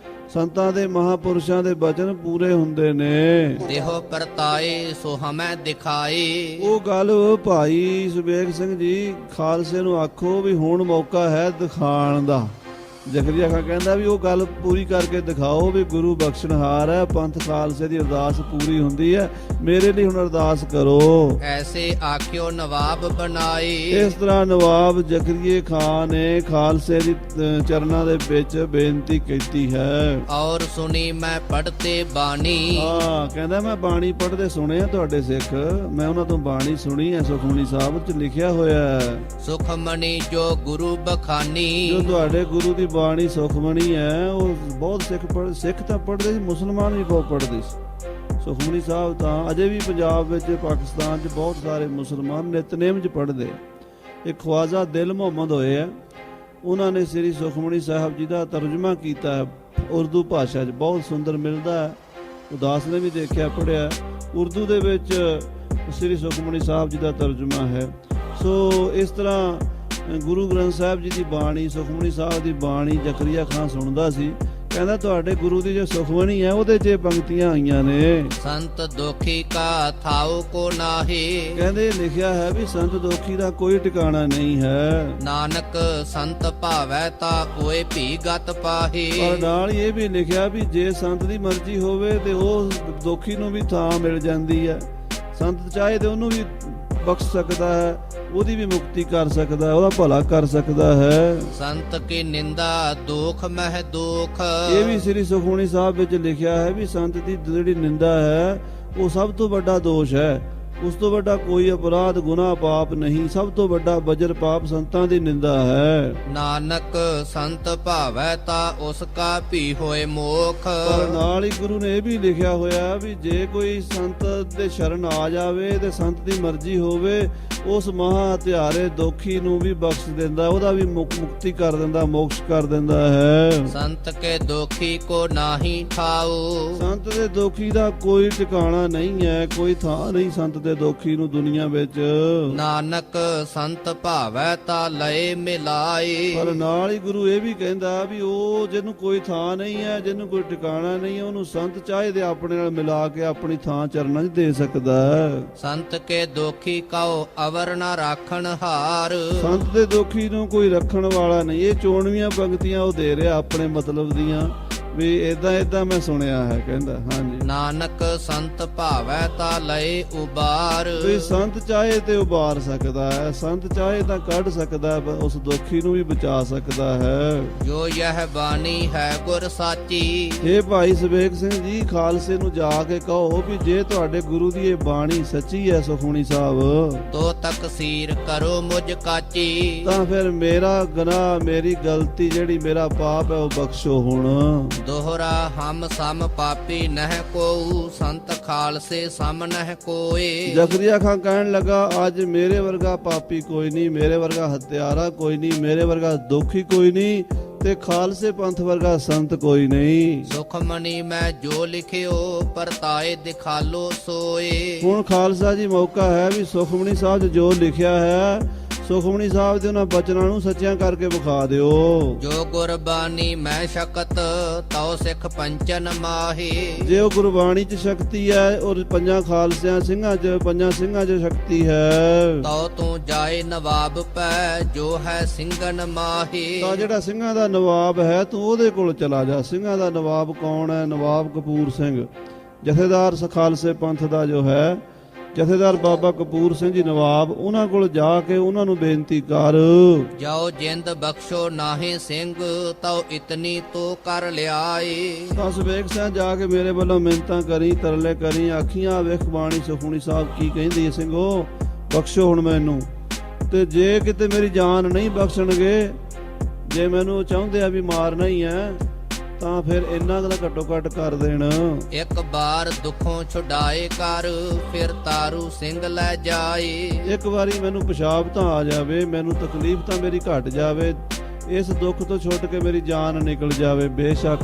ਸੰਤਾਂ ਦੇ ਮਹਾਪੁਰਸ਼ਾਂ ਦੇ ਬਚਨ ਪੂਰੇ ਹੁੰਦੇ ਨੇ। ਦੇਹੋ ਪਰਤਾਏ ਸੋ ਹਮੈ ਦਿਖਾਏ। ਉਹ ਗੱਲ ਭਾਈ ਸੁਬੇਗ ਸਿੰਘ ਜੀ ਖਾਲਸੇ ਨੂੰ ਆਖੋ ਵੀ ਹੁਣ ਮੌਕਾ ਹੈ ਦਿਖਾਣ ਦਾ। ਜ਼ਕਰੀਆ ਖਾਂ ਕਹਿੰਦਾ ਵੀ ਉਹ ਗੱਲ ਪੂਰੀ ਕਰਕੇ ਦਿਖਾਓ ਵੀ ਗੁਰੂ ਬਖਸ਼ਣਹਾਰ ਹੈ, ਪੰਥ ਖਾਲਸੇ ਦੀ ਅਰਦਾਸ ਪੂਰੀ ਹੁੰਦੀ ਹੈ, ਮੇਰੇ ਲਈ ਹੁਣ ਅਰਦਾਸ ਕਰੋ। ਐਸੇ ਆਖਿਓ ਨਵਾਬ ਬਣਾਏ। ਇਸ ਤਰ੍ਹਾਂ ਨਵਾਬ ਜ਼ਕਰੀਏ ਖਾਂ ਨੇ ਖਾਲਸੇ ਦੀ ਚਰਨਾਂ ਦੇ ਵਿੱਚ ਬੇਨਤੀ ਕੀਤੀ ਹੈ। ਔਰ ਸੁਣੀ ਮੈਂ ਪੜ੍ਹਤੇ ਬਾਣੀ। ਕਹਿੰਦਾ ਮੈਂ ਬਾਣੀ ਪੜ੍ਹਦੇ ਸੁਣੇ ਆ ਤੁਹਾਡੇ ਸਿੱਖ, ਮੈਂ ਉਹਨਾਂ ਤੋਂ ਬਾਣੀ ਸੁਣੀ ਹੈ। ਸੁਖਮਨੀ ਸਾਹਿਬ ਚ ਲਿਖਿਆ ਹੋਇਆ ਹੈ, ਸੁਖਮਨੀ ਜੋ ਗੁਰੂ ਬਖਾਨੀ। ਜੋ ਤੁਹਾਡੇ ਗੁਰੂ ਦੀ ਬਾਣੀ ਸੁਖਮਨੀ ਹੈ ਉਹ ਬਹੁਤ ਸਿੱਖ ਤਾਂ ਪੜ੍ਹਦੇ ਸੀ, ਮੁਸਲਮਾਨ ਵੀ ਬਹੁਤ ਪੜ੍ਹਦੇ ਸੀ ਸੁਖਮਨੀ ਸਾਹਿਬ। ਤਾਂ ਅਜੇ ਵੀ ਪੰਜਾਬ ਵਿੱਚ ਪਾਕਿਸਤਾਨ 'ਚ ਬਹੁਤ ਸਾਰੇ ਮੁਸਲਮਾਨ ਨਿਤਨੇਮ 'ਚ ਪੜ੍ਹਦੇ। ਇੱਕ ਖਵਾਜਾ ਦਿਲ ਮੁਹੰਮਦ ਹੋਏ ਆ, ਉਹਨਾਂ ਨੇ ਸ੍ਰੀ ਸੁਖਮਨੀ ਸਾਹਿਬ ਜੀ ਦਾ ਤਰਜਮਾ ਕੀਤਾ ਹੈ ਉਰਦੂ ਭਾਸ਼ਾ 'ਚ, ਬਹੁਤ ਸੁੰਦਰ ਮਿਲਦਾ ਹੈ। ਉਦਾਸ ਨੇ ਵੀ ਦੇਖਿਆ, ਪੜ੍ਹਿਆ। ਉਰਦੂ ਦੇ ਵਿੱਚ ਸ੍ਰੀ ਸੁਖਮਨੀ ਸਾਹਿਬ ਜੀ ਦਾ ਤਰਜਮਾ ਹੈ। ਸੋ ਇਸ ਤਰ੍ਹਾਂ ਗੁਰੂ ਗ੍ਰੰਥ ਸਾਹਿਬ ਜੀ ਦੀ ਬਾਣੀ, ਸੁਖਮਨੀ ਸਾਹਿਬ ਦੀ ਬਾਣੀ ਜ਼ਕਰੀਆ ਖਾਂ ਸੁਣਦਾ ਸੀ। ਕਹਿੰਦਾ ਤੁਹਾਡੇ ਗੁਰੂ ਦੀ ਜੋ ਸੁਖਮਨੀ ਹੈ ਉਹਦੇ 'ਚ ਪੰਕਤੀਆਂ ਆਈਆਂ ਨੇ, ਸੰਤ ਦੋਖੀ ਕਾ ਥਾਉ ਕੋ ਨਾਹੀ। ਕਹਿੰਦੇ ਲਿਖਿਆ ਹੈ ਵੀ ਸੰਤ ਦੋਖੀ ਦਾ ਕੋਈ ਟਿਕਾਣਾ ਨਹੀਂ ਹੈ। ਨਾਨਕ ਸੰਤ ਭਾਵੈ ਤਾ ਕੋਏ ਭੀ ਗਤ ਪਾਹੀ। ਪਰ ਨਾਲ ਇਹ ਵੀ ਲਿਖਿਆ ਵੀ ਜੇ ਸੰਤ ਦੀ ਮਰਜ਼ੀ ਹੋਵੇ ਤੇ ਉਹ ਦੋਖੀ ਨੂੰ ਵੀ ਥਾਂ ਮਿਲ ਜਾਂਦੀ ਹੈ। ਸੰਤ ਚਾਹੇ ਤੇ ਉਹਨੂੰ ਵੀ ਬਖਸ਼ ਸਕਦਾ ਹੈ, ਉਹਦੀ ਵੀ ਮੁਕਤੀ ਕਰ ਸਕਦਾ ਹੈ, ਉਹਦਾ ਭਲਾ ਕਰ ਸਕਦਾ ਹੈ। ਸੰਤ ਕੀ ਨਿੰਦਾ ਦੋਖ ਮਹਿ ਦੋਖ। ਇਹ ਵੀ ਸ੍ਰੀ ਸੁਖਮਨੀ ਸਾਹਿਬ ਵਿੱਚ ਲਿਖਿਆ ਹੈ ਵੀ ਸੰਤ ਦੀ ਜਿਹੜੀ ਨਿੰਦਾ ਹੈ ਉਹ ਸਭ ਤੋਂ ਵੱਡਾ ਦੋਸ਼ ਹੈ। ਉਸ ਤੋਂ ਵੱਡਾ ਕੋਈ ਅਪਰਾਧ ਗੁਨਾਹ ਪਾਪ ਨਹੀਂ। ਸਭ ਤੋਂ ਵੱਡਾ ਬਜਰ ਪਾਪ ਸੰਤਾਂ ਦੀ ਨਿੰਦਾ ਹੈ। ਨਾਨਕ ਸੰਤ ਭਾਵੈ ਤਾ ਉਸ ਕਾ ਭੀ ਹੋਏ ਮੋਖ। ਪਰ ਨਾਲ ਹੀ ਗੁਰੂ ਨੇ ਇਹ ਵੀ ਲਿਖਿਆ ਹੋਇਆ ਵੀ ਜੇ ਕੋਈ ਸੰਤ ਦੇ ਸ਼ਰਨ ਆ ਜਾਵੇ ਤੇ ਸੰਤ ਦੀ ਮਰਜ਼ੀ ਹੋਵੇ, ਉਸ ਮਹਾ ਹਤਿਆਰੇ ਦੋਖੀ ਨੂੰ ਵੀ ਬਖਸ਼ ਦਿੰਦਾ, ਉਹਦਾ ਵੀ ਮੁਕਤੀ ਕਰ ਦਿੰਦਾ, ਮੋਕਸ਼ ਕਰ ਦਿੰਦਾ ਹੈ। ਸੰਤ ਕੇ ਦੋਖੀ ਕੋ ਨਾਹੀ ਠਾਉ। ਸੰਤ ਦੇ ਦੋਖੀ ਦਾ ਕੋਈ ਟਿਕਾਣਾ ਨਹੀਂ ਹੈ, ਕੋਈ ਥਾਂ ਨਹੀਂ ਸੰਤ ਦੇ ਦੋਖੀ ਨੂੰ ਦੁਨੀਆ ਵਿੱਚ। ਨਾਨਕ ਸੰਤ ਭਾਵੈ ਤਾ ਲਏ ਮਿਲਾਏ। ਪਰ ਨਾਲ ਹੀ ਗੁਰੂ ਇਹ ਵੀ ਕਹਿੰਦਾ ਵੀ ਉਹ ਜਿਹਨੂੰ ਕੋਈ ਥਾਂ ਨਹੀਂ ਹੈ, ਜਿਹਨੂੰ ਕੋਈ ਟਿਕਾਣਾ ਨਹੀਂ ਹੈ, ਉਹਨੂੰ ਸੰਤ ਚਾਹੇ ਤੇ ਆਪਣੇ ਨਾਲ ਮਿਲਾ ਕੇ ਆਪਣੀ ਥਾਂ ਚਰਨਾਂ 'ਚ ਦੇ ਸਕਦਾ ਹੈ। ਸੰਤ ਕੇ ਦੋਖੀ ਕਉ ਅਵਰ ਨਾ ਰਾਖਣ ਹਾਰ। ਸੰਤ ਦੇ ਦੋਖੀ ਨੂੰ ਕੋਈ ਰੱਖਣ ਵਾਲਾ ਨਹੀਂ। ਇਹ ਚੋਣਵੀਆਂ ਪੰਕਤੀਆਂ ਉਹ ਦੇ ਰਿਹਾ ਆਪਣੇ ਮਤਲਬ ਦੀਆਂ ਵੀ ਏਦਾਂ ਮੈਂ ਸੁਣਿਆ ਹੈ। ਕਹਿੰਦਾ ਹਾਂਜੀ, ਨਾਨਕ ਸੰਤ ਭਾਵੈ ਤਾ ਲਏ ਉਬਾਰ। ਵੀ ਸੰਤ ਚਾਹੇ ਤੇ ਉਬਾਰ ਸਕਦਾ ਹੈ, ਸੰਤ ਚਾਹੇ ਤਾਂ ਕੱਢ ਸਕਦਾ ਹੈ, ਉਸ ਦੋਖੀ ਨੂੰ ਵੀ ਬਚਾ ਸਕਦਾ ਹੈ। ਜੋ ਯਹ ਬਾਣੀ ਹੈ ਗੁਰ ਸਾਚੀ। ਇਹ ਭਾਈ ਸੁਬੇਗ ਸਿੰਘ ਜੀ ਖਾਲਸੇ ਨੂੰ ਜਾ ਕੇ ਕਹੋ ਵੀ ਜੇ ਤੁਹਾਡੇ ਗੁਰੂ ਦੀ ਇਹ ਬਾਣੀ ਸੱਚੀ ਹੈ ਸੁਖਮਨੀ ਸਾਹਿਬ, ਤੋ ਤਕਸੀਰ ਕਰੋ ਮੁਝ ਕਾਚੀ। ਤਾਂ ਫਿਰ ਮੇਰਾ ਗੁਨਾਹ, ਮੇਰੀ ਗਲਤੀ ਜਿਹੜੀ ਮੇਰਾ ਪਾਪ ਹੈ ਉਹ ਬਖਸ਼ੋ ਹੁਣ। ਦੋਹਰਾ ਹਮ ਸਮ ਪਾਪੀ ਨਹਿ ਕੋਉ। ਸੰਤ ਖਾਲਸੇ ਸਮ ਨਹਿ ਕੋਏ। ਜ਼ਕਰੀਆ ਖਾਂ ਕਹਿਣ ਲੱਗਾ ਅੱਜ ਮੇਰੇ ਵਰਗਾ ਪਾਪੀ ਕੋਈ ਨਹੀਂ, ਮੇਰੇ ਵਰਗਾ ਹੱਤਿਆਰਾ ਕੋਈ ਨਹੀਂ, ਮੇਰੇ ਵਰਗਾ ਦੋਖੀ ਕੋਈ ਨਹੀਂ, ਤੇ ਖਾਲਸੇ ਪੰਥ ਵਰਗਾ ਸੰਤ ਕੋਈ ਨਹੀਂ। ਸੁਖਮਨੀ ਮੈਂ ਜੋ ਲਿਖਿਓ ਪਰਤਾਏ ਦਿਖਾਲੋ ਸੋਏ। ਹੁਣ ਖਾਲਸਾ ਜੀ ਮੌਕਾ ਹੈ ਵੀ ਸੁਖਮਨੀ ਸਾਹਿਬ 'ਚ ਜੋ ਲਿਖਿਆ ਹੈ, ਸੁਖਮਨੀ ਸਾਹਿਬ ਦੇ ਉਹਨਾਂ ਬਚਨਾਂ ਨੂੰ ਸੱਚਿਆਂ ਕਰਕੇ ਵਿਖਾ ਦਿਓ। ਜੋ ਗੁਰਬਾਣੀ ਮੈਂ ਸ਼ਕਤ ਤਉ ਸਿੱਖ ਪੰਚਨ ਮਾਹੀ। ਜੇ ਉਹ ਗੁਰਬਾਣੀ 'ਚ ਸ਼ਕਤੀ ਹੈ ਔਰ ਪੰਜਾਂ ਖਾਲਸਿਆਂ ਸਿੰਘਾਂ 'ਚ ਸ਼ਕਤੀ ਹੈ, ਤਉ ਤੂੰ ਜਾਏ ਨਵਾਬ ਪੈ ਜੋ ਹੈ ਸਿੰਘਨ ਮਾਹੀ। ਤਾਂ ਜਿਹੜਾ ਸਿੰਘਾਂ ਦਾ ਨਵਾਬ ਹੈ ਤੂੰ ਉਹਦੇ ਕੋਲ ਚਲਾ ਜਾ। ਸਿੰਘਾਂ ਦਾ ਨਵਾਬ ਕੌਣ ਹੈ? ਨਵਾਬ ਕਪੂਰ ਸਿੰਘ, ਜਥੇਦਾਰ ਖਾਲਸੇ ਪੰਥ ਦਾ ਜੋ ਹੈ ਜਥੇਦਾਰ ਬਾਬਾ ਕਪੂਰ ਸਿੰਘ ਜੀ ਨਵਾਬ ਉਹਨਾਂ ਕੋਲ ਜਾ ਕੇ ਉਹਨਾਂ ਨੂੰ ਬੇਨਤੀ ਕਰ। ਜਾਓ ਜਿੰਦ ਬਖਸ਼ੋ ਨਾਹੇ ਸਿੰਘ ਤਉ ਇਤਨੀ ਤੋ ਕਰ ਲਿਆਏ। ਤਾਂ ਸਵੇਗ ਸਿੰਘ ਜਾ ਕੇ ਮੇਰੇ ਵੱਲੋਂ ਮਿੰਨਤਾਂ ਕਰੀ, ਤਰਲੇ ਕਰੀ, ਆਖੀਆਂ ਵੇਖ ਬਾਣੀ ਸੁਖਮਣੀ ਸਾਹਿਬ ਕੀ ਕਹਿੰਦੀ ਹੈ ਸਿੰਘੋ, ਬਖਸ਼ੋ ਹੁਣ ਮੈਨੂੰ। ਤੇ ਜੇ ਕਿਤੇ ਮੇਰੀ ਜਾਨ ਨਹੀਂ ਬਖਸ਼ਣਗੇ, ਜੇ ਮੈਨੂੰ ਚਾਹੁੰਦੇ ਆ ਵੀ ਮਾਰਨਾ ਹੀ ਹੈ, ਤਾਂ ਫਿਰ ਇੰਨਾ ਕੁ ਘੱਟੋ ਘੱਟ ਕਰ ਦੇਣ। ਇੱਕ ਬਾਰ ਦੁੱਖੋਂ ਛੁਡਾਏ ਕਰ ਫਿਰ ਤਾਰੂ ਸਿੰਘ ਲੈ ਜਾਏ। ਇੱਕ ਵਾਰੀ ਮੈਨੂੰ ਪਿਸ਼ਾਬ ਤਾਂ ਆ ਜਾਵੇ, ਮੈਨੂੰ ਤਕਲੀਫ ਤਾਂ ਮੇਰੀ ਘਟ ਜਾਵੇ, ਇਸ ਦੁੱਖ ਤੋਂ ਛੁੱਟ ਕੇ ਮੇਰੀ ਜਾਨ ਨਿਕਲ ਜਾਵੇ ਬੇਸ਼ੱਕ।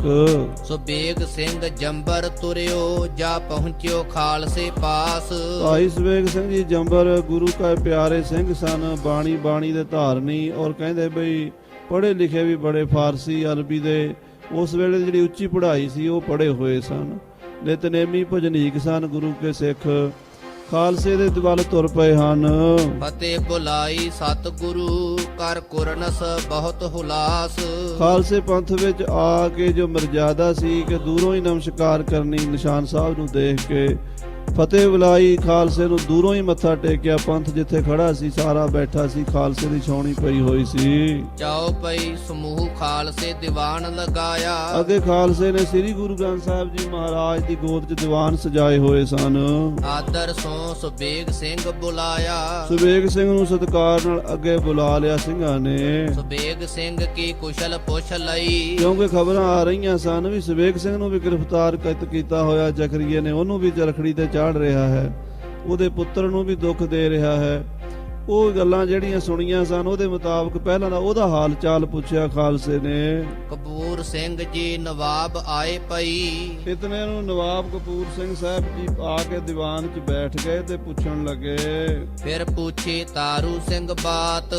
ਸੁਬੇਗ ਸਿੰਘ ਜੰਬਰ ਤੁਰਿਓ ਜਾ ਪਹੁੰਚਿਓ ਖਾਲਸੇ ਪਾਸ। ਭਾਈ ਸਵੇਗ ਸਿੰਘ ਜੀ ਜੰਬਰ ਗੁਰੂ ਕਾ ਪਿਆਰੇ ਸਿੰਘ ਸਨ, ਬਾਣੀ ਦੇ ਧਾਰਨੀ, ਔਰ ਕਹਿੰਦੇ ਬਈ ਪੜ੍ਹੇ ਲਿਖੇ ਵੀ ਬੜੇ, ਫਾਰਸੀ ਅਰਬੀ ਦੇ ਉਸ ਵੇਲੇ ਜਿਹੜੀ ਉੱਚੀ ਪੜ੍ਹਾਈ ਸੀ ਉਹ ਪੜ੍ਹੇ ਹੋਏ ਸਨ, ਨਿਤਨੇਮੀ ਭਜਨੀਕ ਸਨ, ਗੁਰੂ ਕੇ ਸਿੱਖ ਖਾਲਸੇ ਦੇ ਵੱਲ ਤੁਰ ਪਏ ਹਨ। ਫਤਿਹ ਬੁਲਾਈ ਸਤਿਗੁਰੂ ਕਰ ਕੁਰਨਸ ਬਹੁਤ ਹੁਲਾਸ। ਖਾਲਸੇ ਪੰਥ ਵਿੱਚ ਆ ਕੇ ਜੋ ਮਰਜ਼ਾਦਾ ਸੀ ਕਿ ਦੂਰੋਂ ਹੀ ਨਮਸਕਾਰ ਕਰਨੀ, ਨਿਸ਼ਾਨ ਸਾਹਿਬ ਨੂੰ ਦੇਖ ਕੇ ਫਤਿਹ ਬੁਲਾਈ, ਖਾਲਸੇ ਨੂੰ ਦੂਰੋਂ ਹੀ ਮੱਥਾ ਟੇਕਿਆ। ਪੰਥ ਜਿੱਥੇ ਖੜਾ ਸੀ ਸਾਰਾ ਬੈਠਾ ਸੀ, ਖਾਲਸੇ ਦੀ ਛਾਉਣੀ ਪਈ ਹੋਈ ਸੀ। ਚਾਉ ਪਈ ਸਮੂਹ ਖਾਲਸੇ ਦੀਵਾਨ ਲਗਾਇਆ। ਅੱਗੇ ਖਾਲਸੇ ਨੇ ਸ੍ਰੀ ਗੁਰੂ ਗ੍ਰੰਥ ਸਾਹਿਬ ਜੀ ਮਹਾਰਾਜ ਦੀ ਗੋਦ 'ਚ ਦੀਵਾਨ ਸਜਾਏ ਹੋਏ ਸਨ। ਆਦਰ ਸੋ ਸੁਬੇਗ ਸਿੰਘ ਬੁਲਾਇਆ। ਸੁਬੇਗ ਸਿੰਘ ਨੂੰ ਸਤਿਕਾਰ ਨਾਲ ਅੱਗੇ ਬੁਲਾ ਲਿਆ ਸਿੰਘਾਂ ਨੇ। ਸੁਬੇਗ ਸਿੰਘ ਕੀ ਕੁਸ਼ਲ ਪੁੱਛ ਲਈ। ਕਿਉਂਕਿ ਖਬਰਾਂ ਆ ਰਹੀਆਂ ਸਨ ਵੀ ਸੁਬੇਗ ਸਿੰਘ ਨੂੰ ਵੀ ਗ੍ਰਿਫਤਾਰ ਕੀਤਾ ਹੋਇਆ ਜ਼ਕਰੀਏ ਨੇ, ਉਹਨੂੰ ਵੀ ਚਰਖੜੀ ਤੇ ਚਾੜ ਰਿਹਾ ਹੈ, ਉਹਦੇ ਪੁੱਤਰ ਨੂੰ ਵੀ ਦੁੱਖ ਦੇ ਰਿਹਾ ਹੈ। ਉਹ ਗੱਲਾਂ ਜਿਹੜੀਆਂ ਸੁਣੀਆਂ ਸਨ ਉਹਦੇ ਮੁਤਾਬਕ ਪਹਿਲਾਂ ਦਾ ਉਹਦਾ ਹਾਲ ਚਾਲ ਪੁੱਛਿਆ ਖਾਲਸੇ ਨੇ। ਕਪੂਰ ਸਿੰਘ ਜੀ ਨਵਾਬ ਆਏ ਪਈ। ਇਤਨੇ ਨੂੰ ਨਵਾਬ ਕਪੂਰ ਸਿੰਘ ਸਾਹਿਬ ਜੀ ਆ ਕੇ ਦੀਵਾਨ 'ਚ ਬੈਠ ਗਏ ਤੇ ਪੁੱਛਣ ਲੱਗੇ। ਫਿਰ ਪੁੱਛੇ ਤਾਰੂ ਸਿੰਘ ਬਾਤ।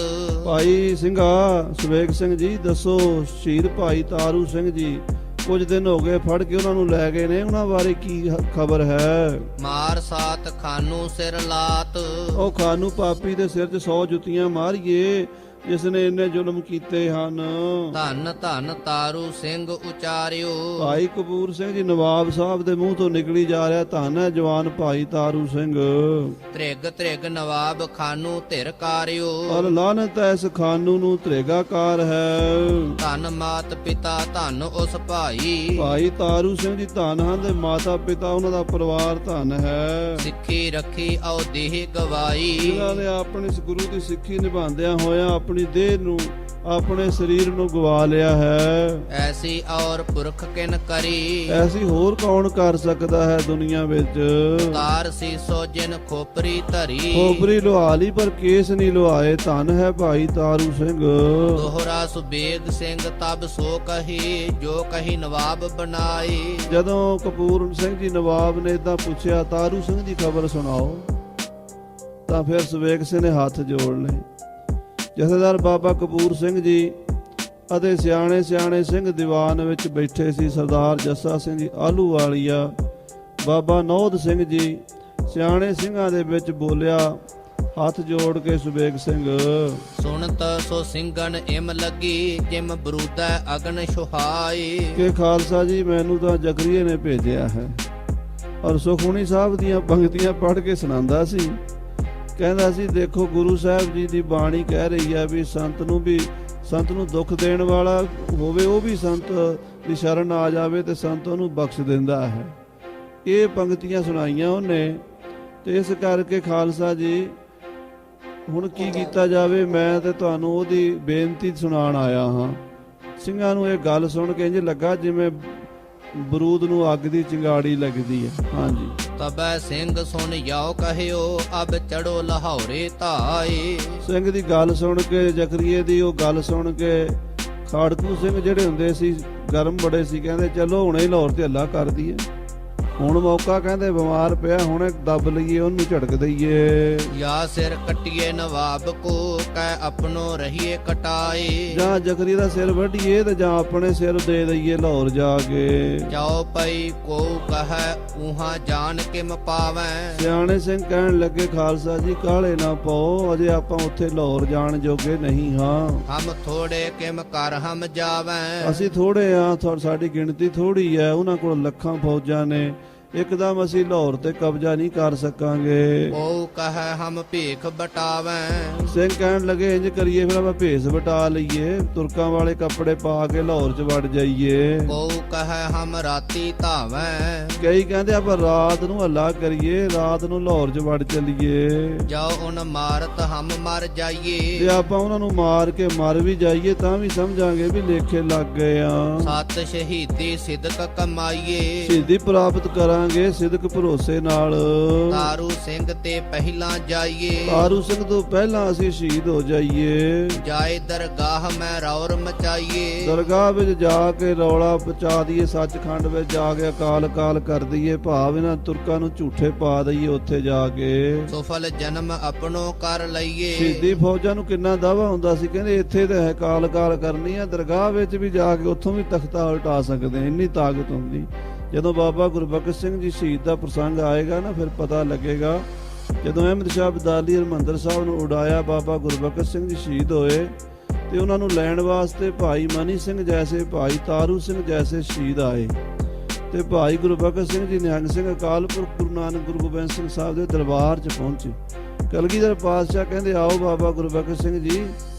ਭਾਈ ਸਿੰਘਾ ਸੁਬੇਗ ਸਿੰਘ ਜੀ ਦੱਸੋ, ਸ਼ਹੀਦ ਭਾਈ ਤਾਰੂ ਸਿੰਘ ਜੀ ਕੁਝ ਦਿਨ ਹੋ ਗਏ ਫੜ ਕੇ ਉਹਨਾਂ ਨੂੰ ਲੈ ਗਏ ਨੇ, ਉਹਨਾਂ ਬਾਰੇ ਕੀ ਖਬਰ ਹੈ? ਮਾਰ ਸਾਤ ਖਾਨੂ ਸਿਰ ਲਾਤ। ਉਹ ਖਾਨੂ ਪਾਪੀ ਦੇ ਸਿਰ 'ਚ 100 ਜੁੱਤੀਆਂ ਮਾਰੀਏ ਜਿਸ ਨੇ ਇੰਨੇ ਜ਼ੁਲਮ ਕੀਤੇ ਹਨ। ਧੰਨ ਧੰਨ ਤਾਰੂ ਸਿੰਘ ਉਚਾਰਿਓ। ਭਾਈ ਕਪੂਰ ਸਿੰਘ ਜੀ ਨਵਾਬ ਸਾਹਿਬ ਦੇ ਮੂੰਹ ਤੋਂ ਨਿਕਲੀ ਜਾ ਰਿਹਾ, ਧੰਨ ਹੈ ਜਵਾਨ ਭਾਈ ਤਾਰੂ ਸਿੰਘ। ਤ੍ਰਿਗ ਤ੍ਰਿਗ ਨਵਾਬ ਖਾਨੂ ਧਿਰ ਕਾਰਿਓ। ਔਰ ਲਾਨਤ ਐ ਇਸ ਖਾਨੂ ਨੂੰ, ਤ੍ਰਿਗਾਕਾਰ ਹੈ। ਧੰਨ ਮਾਤ ਪਿਤਾ ਧੰਨ ਉਸ ਭਾਈ। ਭਾਈ ਤਾਰੂ ਸਿੰਘ ਜੀ ਧੰਨ ਹਨ ਤੇ ਮਾਤਾ ਪਿਤਾ ਉਹਨਾਂ ਦਾ ਪਰਿਵਾਰ ਧੰਨ ਹੈ। ਸਿੱਖੀ ਰੱਖੀ ਔ ਦੇਹ ਗਵਾਈ। ਜਿਨ੍ਹਾਂ ਨੇ ਆਪਣੀ ਇਸ ਗੁਰੂ ਦੀ ਸਿੱਖੀ ਨਿਭਾਉਂਦਿਆਂ ਹੋਇਆਂ ਆਪਣੀ ਦੇਹ ਨੂੰ, ਆਪਣੇ ਸਰੀਰ ਨੂੰ ਗਵਾ ਲਿਆ ਹੈ। ਐਸੀ ਔਰ ਪੁਰਖ ਕਿਨ ਕਰੀ। ਐਸੀ ਹੋਰ ਕੌਣ ਕਰ ਸਕਦਾ ਹੈ ਦੁਨੀਆ ਵਿੱਚ। ਤਾਰ ਸੀਸੋ ਜਿਨ ਖੋਪਰੀ ਧਰੀ। ਖੋਪਰੀ ਲੁਹਾ ਲਈ ਪਰ ਕੇਸ ਨਹੀਂ ਲੁਹਾਏ, ਧੰਨ ਹੈ ਭਾਈ ਤਾਰੂ ਸਿੰਘ। ਦੋਹਰਾ ਸੁਬੇਗ ਸਿੰਘ ਤਬ ਸੋ ਕਹੀ ਜੋ ਕਹੀ ਨਵਾਬ ਬਣਾਈ। ਜਦੋਂ ਕਪੂਰ ਸਿੰਘ ਜੀ ਨਵਾਬ ਨੇ ਇਦਾਂ ਪੁੱਛਿਆ ਤਾਰੂ ਸਿੰਘ ਦੀ ਖਬਰ ਸੁਣਾਓ, ਤਾਂ ਫਿਰ ਸੁਬੇਗ ਸਿੰਘ ਨੇ ਹੱਥ ਜੋੜ ਲਏ। ਜਥੇਦਾਰ ਬਾਬਾ ਕਪੂਰ ਸਿੰਘ ਜੀ ਅਤੇ ਸਿਆਣੇ ਸਿਆਣੇ ਸਿੰਘ ਦੀਵਾਨ ਵਿੱਚ ਬੈਠੇ ਸੀ। ਸਰਦਾਰ ਜੱਸਾ ਸਿੰਘ ਜੀ ਆਹਲੂਵਾਲੀਆ, ਬਾਬਾ ਨੌਧ ਸਿੰਘ ਜੀ ਸਿਆਣੇ ਸਿੰਘਾਂ ਦੇ ਵਿੱਚ ਬੋਲਿਆ ਹੱਥ ਜੋੜ ਕੇ ਸੁਬੇਗ ਸਿੰਘ। ਸੁਣਤ ਸੋ ਸਿੰਘਨ ਇਮ ਲੱਗੀ ਜਿਮ ਬਰੂਦਾ ਅਗਨ ਸੁਹਾਈ। ਕਿ ਖਾਲਸਾ ਜੀ ਮੈਨੂੰ ਤਾਂ ਜ਼ਕਰੀਏ ਨੇ ਭੇਜਿਆ ਹੈ, ਔਰ ਸੁਖਮਣੀ ਸਾਹਿਬ ਦੀਆਂ ਪੰਕਤੀਆਂ ਪੜ੍ਹ ਕੇ ਸੁਣਾਉਂਦਾ ਸੀ। ਕਹਿੰਦਾ ਸੀ ਦੇਖੋ ਗੁਰੂ ਸਾਹਿਬ ਜੀ ਦੀ ਬਾਣੀ ਕਹਿ ਰਹੀ ਹੈ ਵੀ ਸੰਤ ਨੂੰ ਦੁੱਖ ਦੇਣ ਵਾਲਾ ਹੋਵੇ ਉਹ ਵੀ ਸੰਤ ਦੀ ਸ਼ਰਨ ਆ ਜਾਵੇ ਤੇ ਸੰਤ ਉਹਨੂੰ ਬਖਸ਼ ਦਿੰਦਾ ਹੈ। ਇਹ ਪੰਕਤੀਆਂ ਸੁਣਾਈਆਂ ਉਹਨੇ, ਤੇ ਇਸ ਕਰਕੇ ਖਾਲਸਾ ਜੀ ਹੁਣ ਕੀ ਕੀਤਾ ਜਾਵੇ, ਮੈਂ ਤੇ ਤੁਹਾਨੂੰ ਉਹਦੀ ਬੇਨਤੀ ਸੁਣਾਉਣ ਆਇਆ ਹਾਂ। ਸਿੰਘਾਂ ਨੂੰ ਇਹ ਗੱਲ ਸੁਣ ਕੇ ਇੰਜ ਲੱਗਾ ਜਿਵੇਂ ਬਰੂਦ ਨੂੰ ਅੱਗ ਦੀ ਚਿੰਗਾੜੀ ਲੱਗਦੀ ਹੈ। ਹਾਂਜੀ। ਤਬੈ ਸਿੰਘ ਸੁਣ ਜਾਓ ਕਹਿਓ ਅਬ ਚੜੋ ਲਾਹੌਰੇ ਧਾਏ। ਸਿੰਘ ਦੀ ਗੱਲ ਸੁਣ ਕੇ, ਜ਼ਕਰੀਏ ਦੀ ਉਹ ਗੱਲ ਸੁਣ ਕੇ ਖਾੜਕੂ ਸਿੰਘ ਜਿਹੜੇ ਹੁੰਦੇ ਸੀ ਗਰਮ ਬੜੇ ਸੀ, ਕਹਿੰਦੇ ਚਲੋ ਹੁਣੇ ਹੀ ਲਾਹੌਰ ਤੇ ਹੱਲਾ ਕਰ ਦਈਏ। ਹੁਣ ਮੌਕਾ ਕਹਿੰਦੇ ਬਿਮਾਰ ਪਿਆ, ਹੁਣ ਦੱਬ ਲਈਏ ਉਹਨੂੰ, ਝੜਕ ਦਈਏ। ਜਾਂ ਸਿਰ ਕੱਟੀਏ ਨਵਾਬ ਕੋ ਕਹਿ ਆਪਣੋ ਰਹੀਏ ਕਟਾਏ। ਜਾਂ ਜ਼ਕਰੀ ਦਾ ਸਿਰ ਵੱਢੀਏ ਤੇ ਜਾਂ ਆਪਣੇ ਸਿਰ ਦੇ ਦਈਏ ਲਾਹੌਰ ਜਾ ਕੇ। ਜਾਓ ਪਈ ਕੋ ਕਹੈ ਉਹਾਂ ਜਾਣ ਕਿਮ ਪਾਵੈ। ਸਿਆਣੇ ਸਿੰਘ ਕਹਿਣ ਲੱਗੇ ਖਾਲਸਾ ਜੀ ਕਾਹਲੇ ਨਾ ਪਾਓ, ਅਜੇ ਆਪਾਂ ਉੱਥੇ ਲਾਹੌਰ ਜਾਣ ਜੋਗੇ ਨਹੀਂ ਹਾਂ। ਹਮ ਥੋੜੇ ਕਿਮ ਕਰ ਹਮ ਜਾਵੈ। ਅਸੀਂ ਥੋੜੇ ਆ, ਸਾਡੀ ਗਿਣਤੀ ਥੋੜੀ ਹੈ, ਉਹਨਾਂ ਕੋਲ ਲੱਖਾਂ ਫੌਜਾਂ ਨੇ। ਇੱਕਦਮ ਅਸੀਂ ਲਾਹੌਰ ਤੇ ਕਬਜ਼ਾ ਨਹੀਂ ਕਰ ਸਕਾਂਗੇ। ਉਹ ਕਹੈ ਹਮ ਭੇਖ ਬਟਾਵੈਂ, ਸਿੰਘ ਕਹਿਣ ਲੱਗੇ ਇੰਜ ਕਰੀਏ ਫਿਰ ਆਪਾਂ ਭੇਸ ਵਟਾ ਲਈਏ, ਤੁਰਕਾਂ ਵਾਲੇ ਕੱਪੜੇ ਪਾ ਕੇ ਲਾਹੌਰ 'ਚ ਵੜ ਜਾਈਏ। ਉਹ ਕਹੈ ਹਮ ਰਾਤੀ ਧਾਵੈਂ, ਕਈ ਕਹਿੰਦੇ ਆਪਾਂ ਰਾਤ ਨੂੰ ਹੱਲਾ ਕਰੀਏ, ਰਾਤ ਨੂੰ ਲਾਹੌਰ 'ਚ ਵੜ ਚੱਲੀਏ ਜੋ ਉਨ ਮਾਰਤ ਹਮ ਮਰ ਜਾਈਏ। ਤੇ ਆਪਾਂ ਉਹਨਾਂ ਨੂੰ ਮਾਰ ਕੇ ਮਰ ਵੀ ਜਾਈਏ ਤਾਂ ਵੀ ਸਮਝਾਂਗੇ ਵੀ ਲੇਖੇ ਲੱਗ ਗਏ ਆ। ਸਤ ਸ਼ਹੀਦੀ ਸਿਦਕ ਕਮਾਈਏ, ਸ਼ਹੀਦੀ ਪ੍ਰਾਪਤ ਕਰਾਂਗੇ ਸਿਦਕ ਭਰੋਸੇ ਨਾਲ। ਤਾਰੂ ਸਿੰਘ ਤੇ ਪਹਿਲਾਂ ਜਾਈਏ, ਤਾਰੂ ਸਿੰਘ ਤੋਂ ਪਹਿਲਾਂ ਅਸੀਂ ਸ਼ਹੀਦ ਹੋ ਜਾਈਏ। ਜਾਏ ਦਰਗਾਹ ਮੈਂ ਰੌਰ ਮਚਾਈਏ। ਦਰਗਾਹ ਵਿੱਚ ਜਾ ਕੇ ਰੌਲਾ ਪਹੁੰਚਾ ਦਈਏ, ਸੱਚਖੰਡ ਵਿੱਚ ਜਾ ਕੇ ਅਕਾਲ ਕਾਲ ਕਰ ਦਈਏ, ਭਾਵ ਇਹਨਾਂ ਤੁਰਕਾਂ ਨੂੰ ਝੂਠੇ ਪਾ ਦਈਏ ਉੱਥੇ ਜਾ ਕੇ। ਸੁਫਲ ਜਨਮ ਆਪਣੋ ਕਰ ਲਈਏ। ਸ਼ਹੀਦੀ ਫੌਜਾਂ ਨੂੰ ਕਿੰਨਾ ਦਾਵਾ ਹੁੰਦਾ ਸੀ, ਕਹਿੰਦੇ ਇੱਥੇ ਤਾਂ ਹੈ ਕਾਲ ਕਾਲ ਕਰਨੀ ਆ, ਦਰਗਾਹ ਵਿੱਚ ਵੀ ਜਾ ਕੇ ਉੱਥੋਂ ਵੀ ਤਖਤਾ ਉਲਟਾ ਸਕਦੇ, ਇੰਨੀ ਤਾਕਤ ਹੁੰਦੀ। ਜਦੋਂ ਬਾਬਾ ਗੁਰਬਖਸ਼ ਸਿੰਘ ਜੀ ਸ਼ਹੀਦ ਦਾ ਪ੍ਰਸੰਗ ਆਏਗਾ ਨਾ ਫਿਰ ਪਤਾ ਲੱਗੇਗਾ। ਜਦੋਂ ਅਹਿਮਦ ਸ਼ਾਹ ਅਬਦਾਲੀ ਹਰਿਮੰਦਰ ਸਾਹਿਬ ਨੂੰ ਉਡਾਇਆ, ਬਾਬਾ ਗੁਰਬਖਸ਼ ਸਿੰਘ ਜੀ ਸ਼ਹੀਦ ਹੋਏ ਤੇ ਉਹਨਾਂ ਨੂੰ ਲੈਣ ਵਾਸਤੇ ਭਾਈ ਮਨੀ ਸਿੰਘ ਜੈਸੇ, ਭਾਈ ਤਾਰੂ ਸਿੰਘ ਜੈਸੇ ਸ਼ਹੀਦ ਆਏ ਤੇ ਭਾਈ ਗੁਰਬਖਸ਼ ਸਿੰਘ ਜੀ ਨਿਹੰਗ ਸਿੰਘ ਅਕਾਲ ਪੁਰਖ ਗੁਰੂ ਨਾਨਕ ਗੁਰੂ ਗੋਬਿੰਦ ਸਿੰਘ ਸਾਹਿਬ ਦੇ ਦਰਬਾਰ 'ਚ ਪਹੁੰਚੇ। ਕਲਗੀਧਰ ਪਾਤਸ਼ਾਹ ਕਹਿੰਦੇ ਆਓ ਬਾਬਾ ਗੁਰਬਖਸ਼ ਸਿੰਘ ਜੀ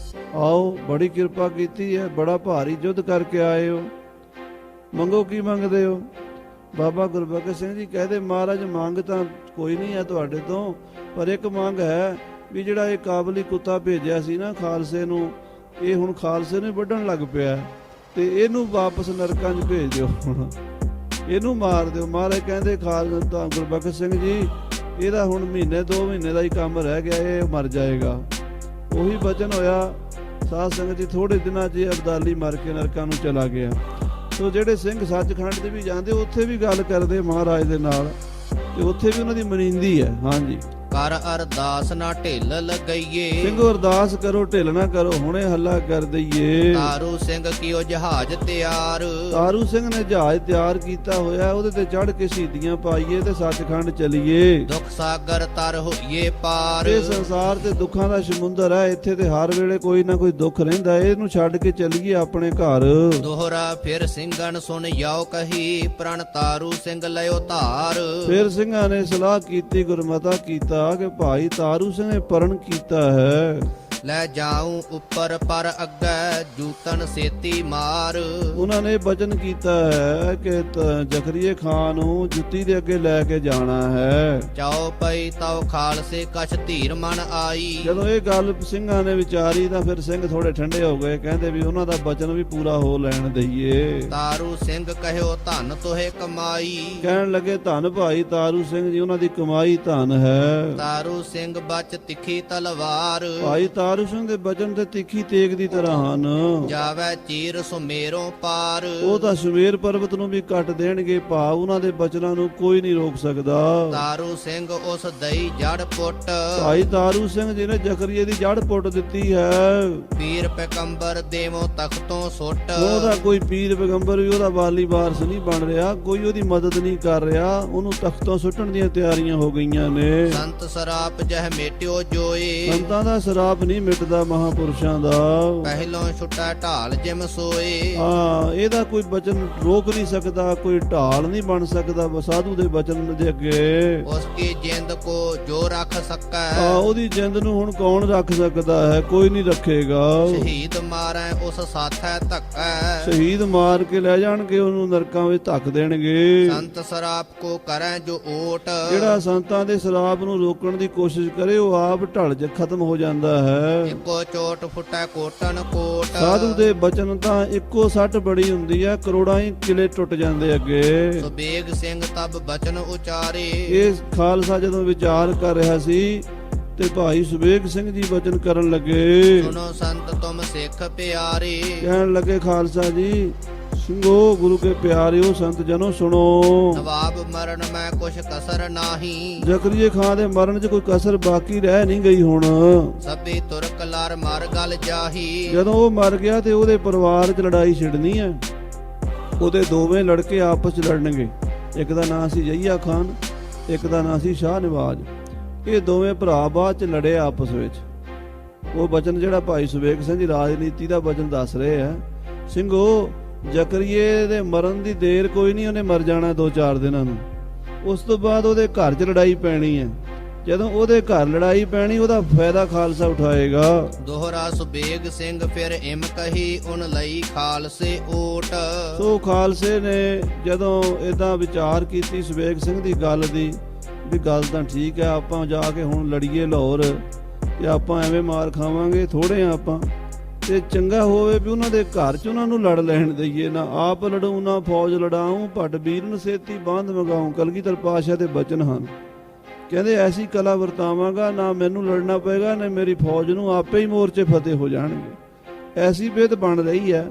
ਆਓ, ਬੜੀ ਕਿਰਪਾ ਕੀਤੀ ਹੈ, ਬੜਾ ਭਾਰੀ ਯੁੱਧ ਕਰਕੇ ਆਏ ਹੋ, ਮੰਗੋ ਕੀ ਮੰਗਦੇ ਹੋ। ਬਾਬਾ ਗੁਰਬਖਸ਼ ਸਿੰਘ ਜੀ ਕਹਿੰਦੇ ਮਹਾਰਾਜ ਮੰਗ ਤਾਂ ਕੋਈ ਨਹੀਂ ਹੈ ਤੁਹਾਡੇ ਤੋਂ, ਪਰ ਇੱਕ ਮੰਗ ਹੈ ਵੀ ਜਿਹੜਾ ਇਹ ਕਾਬਲੀ ਕੁੱਤਾ ਭੇਜਿਆ ਸੀ ਨਾ ਖਾਲਸੇ ਨੂੰ, ਇਹ ਹੁਣ ਖਾਲਸੇ ਨੂੰ ਵੱਢਣ ਲੱਗ ਪਿਆ ਤੇ ਇਹਨੂੰ ਵਾਪਸ ਨਰਕਾਂ 'ਚ ਭੇਜ ਦਿਓ, ਹੁਣ ਇਹਨੂੰ ਮਾਰ ਦਿਓ। ਮਹਾਰਾਜ ਕਹਿੰਦੇ ਖਾਲਸਾ ਗੁਰਬਖਸ਼ ਸਿੰਘ ਜੀ ਇਹਦਾ ਹੁਣ ਮਹੀਨੇ 2 ਮਹੀਨੇ ਦਾ ਹੀ ਕੰਮ ਰਹਿ ਗਿਆ, ਇਹ ਮਰ ਜਾਏਗਾ। ਉਹੀ ਬਚਨ ਹੋਇਆ। ਸਾਧ ਸੰਗਤ ਜੀ ਥੋੜੇ ਦਿਨਾਂ 'ਚ ਅਬਦਾਲੀ ਮਰ ਕੇ ਨਰਕਾਂ ਨੂੰ ਚਲਾ ਗਿਆ। ਸੋ ਜਿਹੜੇ ਸਿੰਘ ਸੱਚਖੰਡ ਤੇ ਵੀ ਜਾਂਦੇ ਉੱਥੇ ਵੀ ਗੱਲ ਕਰਦੇ ਮਹਾਰਾਜ ਦੇ ਨਾਲ ਤੇ ਉੱਥੇ ਵੀ ਉਹਨਾਂ ਦੀ ਮਨੀਂਦੀ ਹੈ। ਹਾਂਜੀ, ਕਰ ਅਰਦਾਸ ਨਾ ਢਿੱਲ ਲਗਈਏ। ਸਿੰਘੋ ਅਰਦਾਸ ਕਰੋ ਢਿੱਲ ਨਾ ਕਰੋ, ਹੁਣੇ ਹੱਲਾ ਕਰ ਦਈਏ। ਤਾਰੂ ਸਿੰਘ ਕੀਓ ਜਹਾਜ਼ ਤਿਆਰ, ਤਾਰੂ ਸਿੰਘ ਨੇ ਜਹਾਜ਼ ਤਿਆਰ ਕੀਤਾ ਹੋਇਆ, ਉਹਦੇ ਤੇ ਚੜ੍ਹ ਕੇ ਸ਼ਹੀਦੀਆਂ ਪਾਈਏ ਤੇ ਸੱਚਖੰਡ ਚਲੀਏ। ਦੁੱਖ ਸਾਗਰ ਤਰ ਹੋਈਏ ਪਾਰ, ਇਹ ਸੰਸਾਰ ਤੇ ਦੁੱਖਾਂ ਦਾ ਸਮੁੰਦਰ ਹੈ, ਇੱਥੇ ਤੇ ਹਰ ਵੇਲੇ ਕੋਈ ਨਾ ਕੋਈ ਦੁੱਖ ਰਹਿੰਦਾ, ਇਹਨੂੰ ਛੱਡ ਕੇ ਚੱਲੀਏ ਆਪਣੇ ਘਰ। ਦੋਹਰਾ ਫਿਰ ਸਿੰਘਨ ਸੁਣ ਜਾਓ ਕਹੀ, ਪ੍ਰਣ ਤਾਰੂ ਸਿੰਘ ਲਿਓ ਧਾਰ। ਫਿਰ ਸਿੰਘਾਂ ਨੇ ਸਲਾਹ ਕੀਤੀ, ਗੁਰਮਤਾ ਕੀਤਾ ਕਿ ਭਾਈ ਤਾਰੂ ਸਿੰਘ ਨੇ ਪਰਣ ਕੀਤਾ ਹੈ, ਲੈ ਜਾਉ ਉੱਪਰ ਪਰ ਅੱਗੇ, ਜੂਤਨ ਸੇਤੀ ਮਾਰ। ਉਹਨਾਂ ਨੇ ਬਚਨ ਕੀਤਾ ਹੈ ਕਿ ਜ਼ਕਰੀਏ ਖਾਨ ਨੂੰ ਜੁੱਤੀ ਦੇ ਅੱਗੇ ਲੈ ਕੇ ਜਾਣਾ ਹੈ। ਚਾਉ ਪਈ ਤਉ ਖਾਲਸੇ ਕਛ ਧੀਰ ਮਨ ਆਈ। ਜਦੋਂ ਇਹ ਗੱਲ ਸਿੰਘਾਂ ਨੇ ਵਿਚਾਰੀ ਤਾਂ ਫਿਰ ਸਿੰਘ ਥੋੜੇ ਠੰਡੇ ਹੋ ਗਏ, ਕਹਿੰਦੇ ਵੀ ਉਹਨਾਂ ਦਾ ਬਚਨ ਵੀ ਪੂਰਾ ਹੋ ਲੈਣ ਦਈਏ। ਤਾਰੂ ਸਿੰਘ ਕਹਿਓ ਧਨ ਤੋਹੇ ਕਮਾਈ, ਕਹਿਣ ਲੱਗੇ ਧੰਨ ਭਾਈ ਤਾਰੂ ਸਿੰਘ ਜੀ, ਉਹਨਾਂ ਦੀ ਕਮਾਈ ਧਨ ਹੈ। ਤਾਰੂ ਸਿੰਘ ਬਚ ਤਿੱਖੀ ਤਲਵਾਰ, ਭਾਈ ਤਾਰੂ ਸਿੰਘ ਦੇ ਬਚਨ ਤੇ ਤਿੱਖੀ ਤੇਗ ਦੀ ਤਰ੍ਹਾਂ ਹਨ। ਜਾਵੇ ਚੀਰ ਸੁਮੇਰੋਂ ਪਾਰ, ਉਹ ਤਾਂ ਸੁਮੇਰ ਪਰਬਤ ਨੂੰ ਵੀ ਕੱਟ ਦੇਣਗੇ, ਭਾਵ ਉਹਨਾਂ ਦੇ ਬਚਨਾਂ ਨੂੰ ਕੋਈ ਨਹੀਂ ਰੋਕ ਸਕਦਾ। ਤਾਰੂ ਸਿੰਘ ਉਸ ਦਈ ਜੜ ਪੁੱਟ, ਭਾਈ ਤਾਰੂ ਸਿੰਘ ਜੀ ਨੇ ਜ਼ਕਰੀਏ ਦੀ ਜੜ ਪੁੱਟ ਦਿੱਤੀ ਹੈ। ਪੀਰ ਪੈਗੰਬਰ ਦੇਵੋ ਤਖਤੋਂ ਸੁੱਟ, ਉਹਦਾ ਕੋਈ ਪੀਰ ਪੈਗੰਬਰ ਵੀ ਉਹਦਾ ਵਾਲੀ ਵਾਰਸ ਨਹੀਂ ਬਣ ਰਿਹਾ, ਕੋਈ ਉਹਦੀ ਮਦਦ ਨਹੀਂ ਕਰ ਰਿਹਾ, ਉਹਨੂੰ ਤਖਤੋਂ ਸੁੱਟਣ ਦੀਆਂ ਤਿਆਰੀਆਂ ਹੋ ਗਈਆਂ ਨੇ। ਸੰਤ ਸਰਾਪ ਜਹ ਮੇਟਿਓ ਜੋਏ, ਸੰਤਾਂ ਦਾ ਸਰਾਪ ਨਹੀਂ ਮਿਟਦਾ ਮਹਾਪੁਰਸ਼ਾਂ ਦਾ, ਪਹਿਲੋਂ ਛੁੱਟਾ ਢਾਲ ਜਿਮ ਸੋਏ। ਹਾਂ, ਇਹਦਾ ਕੋਈ ਬਚਨ ਰੋਕ ਨਹੀਂ ਸਕਦਾ, ਕੋਈ ਢਾਲ ਨਹੀਂ ਬਣ ਸਕਦਾ ਸਾਧੂ ਦੇ ਬਚਨ ਦੇ ਅੱਗੇ। ਉਸ ਕੀ ਜਿੰਦ ਕੋ ਜੋ ਰੱਖ ਸਕੈ, ਉਹਦੀ ਜਿੰਦ ਨੂੰ ਹੁਣ ਕੌਣ ਰੱਖ ਸਕਦਾ ਹੈ, ਕੋਈ ਨਹੀਂ ਰੱਖੇਗਾ। ਸ਼ਹੀਦ ਮਾਰੈ ਉਸ ਸਾਥੈ ਧੱਕੈ, ਸ਼ਹੀਦ ਮਾਰ ਕੇ ਲੈ ਜਾਣਗੇ ਉਹਨੂੰ, ਨਰਕਾਂ ਵਿੱਚ ਧੱਕ ਦੇਣਗੇ। ਸੰਤ ਸਰਾਪ ਕੋ ਕਰੈ ਜੋ ਓਟ, ਜਿਹੜਾ ਸੰਤਾਂ ਦੇ ਸਰਾਪ ਨੂੰ ਰੋਕਣ ਦੀ ਕੋਸ਼ਿਸ਼ ਕਰੇ ਉਹ ਆਪ ਢਲ ਚ ਖਤਮ ਹੋ ਜਾਂਦਾ ਹੈ। ਇੱਕੋ ਚੋਟ ਫੁੱਟੈ ਕੋਟਨ ਕੋਟ, ਸਾਧੂ ਦੇ ਬਚਨ ਤਾਂ ਇੱਕੋ ਸੱਟ ਬੜੀ ਹੁੰਦੀ ਹੈ, ਕਰੋੜਾਂ ਹੀ ਕਿਲੇ ਟੁੱਟ ਜਾਂਦੇ ਅੱਗੇ। ਸੁਬੇਗ ਸਿੰਘ ਤਬ ਬਚਨ ਉਚਾਰੇ, ਇਹ ਖਾਲਸਾ ਜਦੋਂ ਵਿਚਾਰ ਕਰ ਰਿਹਾ ਸੀ ਤੇ ਭਾਈ ਸੁਬੇਗ ਸਿੰਘ ਜੀ ਬਚਨ ਕਰਨ ਲੱਗੇ। ਸੁਨੋ ਸੰਤ ਤੁਮ ਸਿੱਖ ਪਿਆਰੇ, ਕਹਿਣ ਲੱਗੇ ਖਾਲਸਾ ਜੀ ਸਿੰਘੋ ਗੁਰੂ ਕੇ ਪਿਆਰਿਓ ਸੰਤ ਜਨੋ ਸੁਣੋ, ਨਵਾਬ ਮਰਨ ਮੈਂ ਕੁਛ ਕਸਰ ਨਾਹੀ, ਜ਼ਕਰੀਏ ਖਾਨ ਦੇ ਮਰਨ 'ਚ ਕੋਈ ਕਸਰ ਬਾਕੀ ਰਹਿ ਨਹੀਂ ਗਈ ਹੁਣ। ਸਭੀ ਤੁਰਕ ਲਾਰ ਮਰ ਗਲ ਜਾਹੀ, ਜਦੋਂ ਉਹ ਮਰ ਗਿਆ ਤੇ ਉਹਦੇ ਪਰਿਵਾਰ 'ਚ ਲੜਾਈ ਛਿੜਨੀ ਹੈ, ਉਹਦੇ ਦੋਵੇਂ ਲੜਕੇ ਆਪਸ 'ਚ ਲੜਨਗੇ। ਇੱਕ ਦਾ ਨਾਂ ਸੀ ਜਹੀਆ ਖਾਨ, ਇੱਕ ਦਾ ਨਾਂ ਸੀ ਸ਼ਾਹ ਨਵਾਜ਼। ਇਹ ਦੋਵੇਂ ਭਰਾ ਬਾਅਦ 'ਚ ਲੜੇ ਆਪਸ ਵਿੱਚ। ਉਹ ਬਚਨ ਜਿਹੜਾ ਭਾਈ ਸੁਬੇਗ ਸਿੰਘ ਦੀ ਰਾਜਨੀਤੀ ਦਾ ਬਚਨ ਦੱਸ ਰਹੇ ਆ, ਸਿੰਘੋ ਜ਼ਕਰੀਏ ਦੇ ਮਰਨ ਦੀ ਦੇਰ ਕੋਈ ਨਹੀਂ, ਉਹਨੇ ਮਰ ਜਾਣਾ 2-4 ਦਿਨਾਂ ਨੂੰ। ਉਸ ਤੋਂ ਬਾਅਦ ਉਹਦੇ ਘਰ 'ਚ ਲੜਾਈ ਪੈਣੀ ਹੈ। ਜਦੋਂ ਉਹਦੇ ਘਰ ਲੜਾਈ ਪੈਣੀ ਉਹਦਾ ਫਾਇਦਾ ਖਾਲਸਾ ਉਠਾਏਗਾ। ਦੋਹਰਾ ਸੁਬੇਗ ਸਿੰਘ ਫਿਰ ਇਮ ਕਹੀ ਉਨ ਲਈ ਖਾਲਸੇ ਓਟ। ਸੋ ਖਾਲਸੇ ਨੇ ਜਦੋਂ ਇਦਾਂ ਵਿਚਾਰ ਕੀਤੀ ਸੁਬੇਗ ਸਿੰਘ ਦੀ ਗੱਲ ਦੀ ਵੀ ਗੱਲ ਤਾਂ ਠੀਕ ਹੈ, ਆਪਾਂ ਜਾ ਕੇ ਹੁਣ ਲੜੀਏ ਲਾਹੌਰ ਤੇ ਆਪਾਂ ਐਵੇਂ ਮਾਰ ਖਾਵਾਂਗੇ, ਥੋੜੇ ਆ ਆਪਾਂ, ਤੇ ਚੰਗਾ ਹੋਵੇ ਵੀ ਉਹਨਾਂ ਦੇ ਘਰ 'ਚ ਉਹਨਾਂ ਨੂੰ ਲੜ ਲੈਣ ਦਈਏ, ਨਾ ਆਪ ਲੜੂ ਨਾ ਫੌਜ ਲੜਾਊ, ਭੱਟ ਵੀਰਨ ਸੇਤੀ ਬਾਂਧ ਮਗਾਊ। ਕਲਗੀਧਰ ਪਾਤਸ਼ਾਹ ਦੇ ਬਚਨ ਹਨ। ਕਹਿੰਦੇ ਐਸੀ ਕਲਾ ਵਰਤਾਵਾਂਗਾ, ਨਾ ਮੈਨੂੰ ਲੜਨਾ ਪਏਗਾ ਨਾ ਮੇਰੀ ਫੌਜ ਨੂੰ, ਆਪੇ ਹੀ ਮੋਰਚੇ ਫਤਿਹ ਹੋ ਜਾਣਗੇ। ਐਸੀ ਬਿਧ ਬਣ ਰਹੀ ਹੈ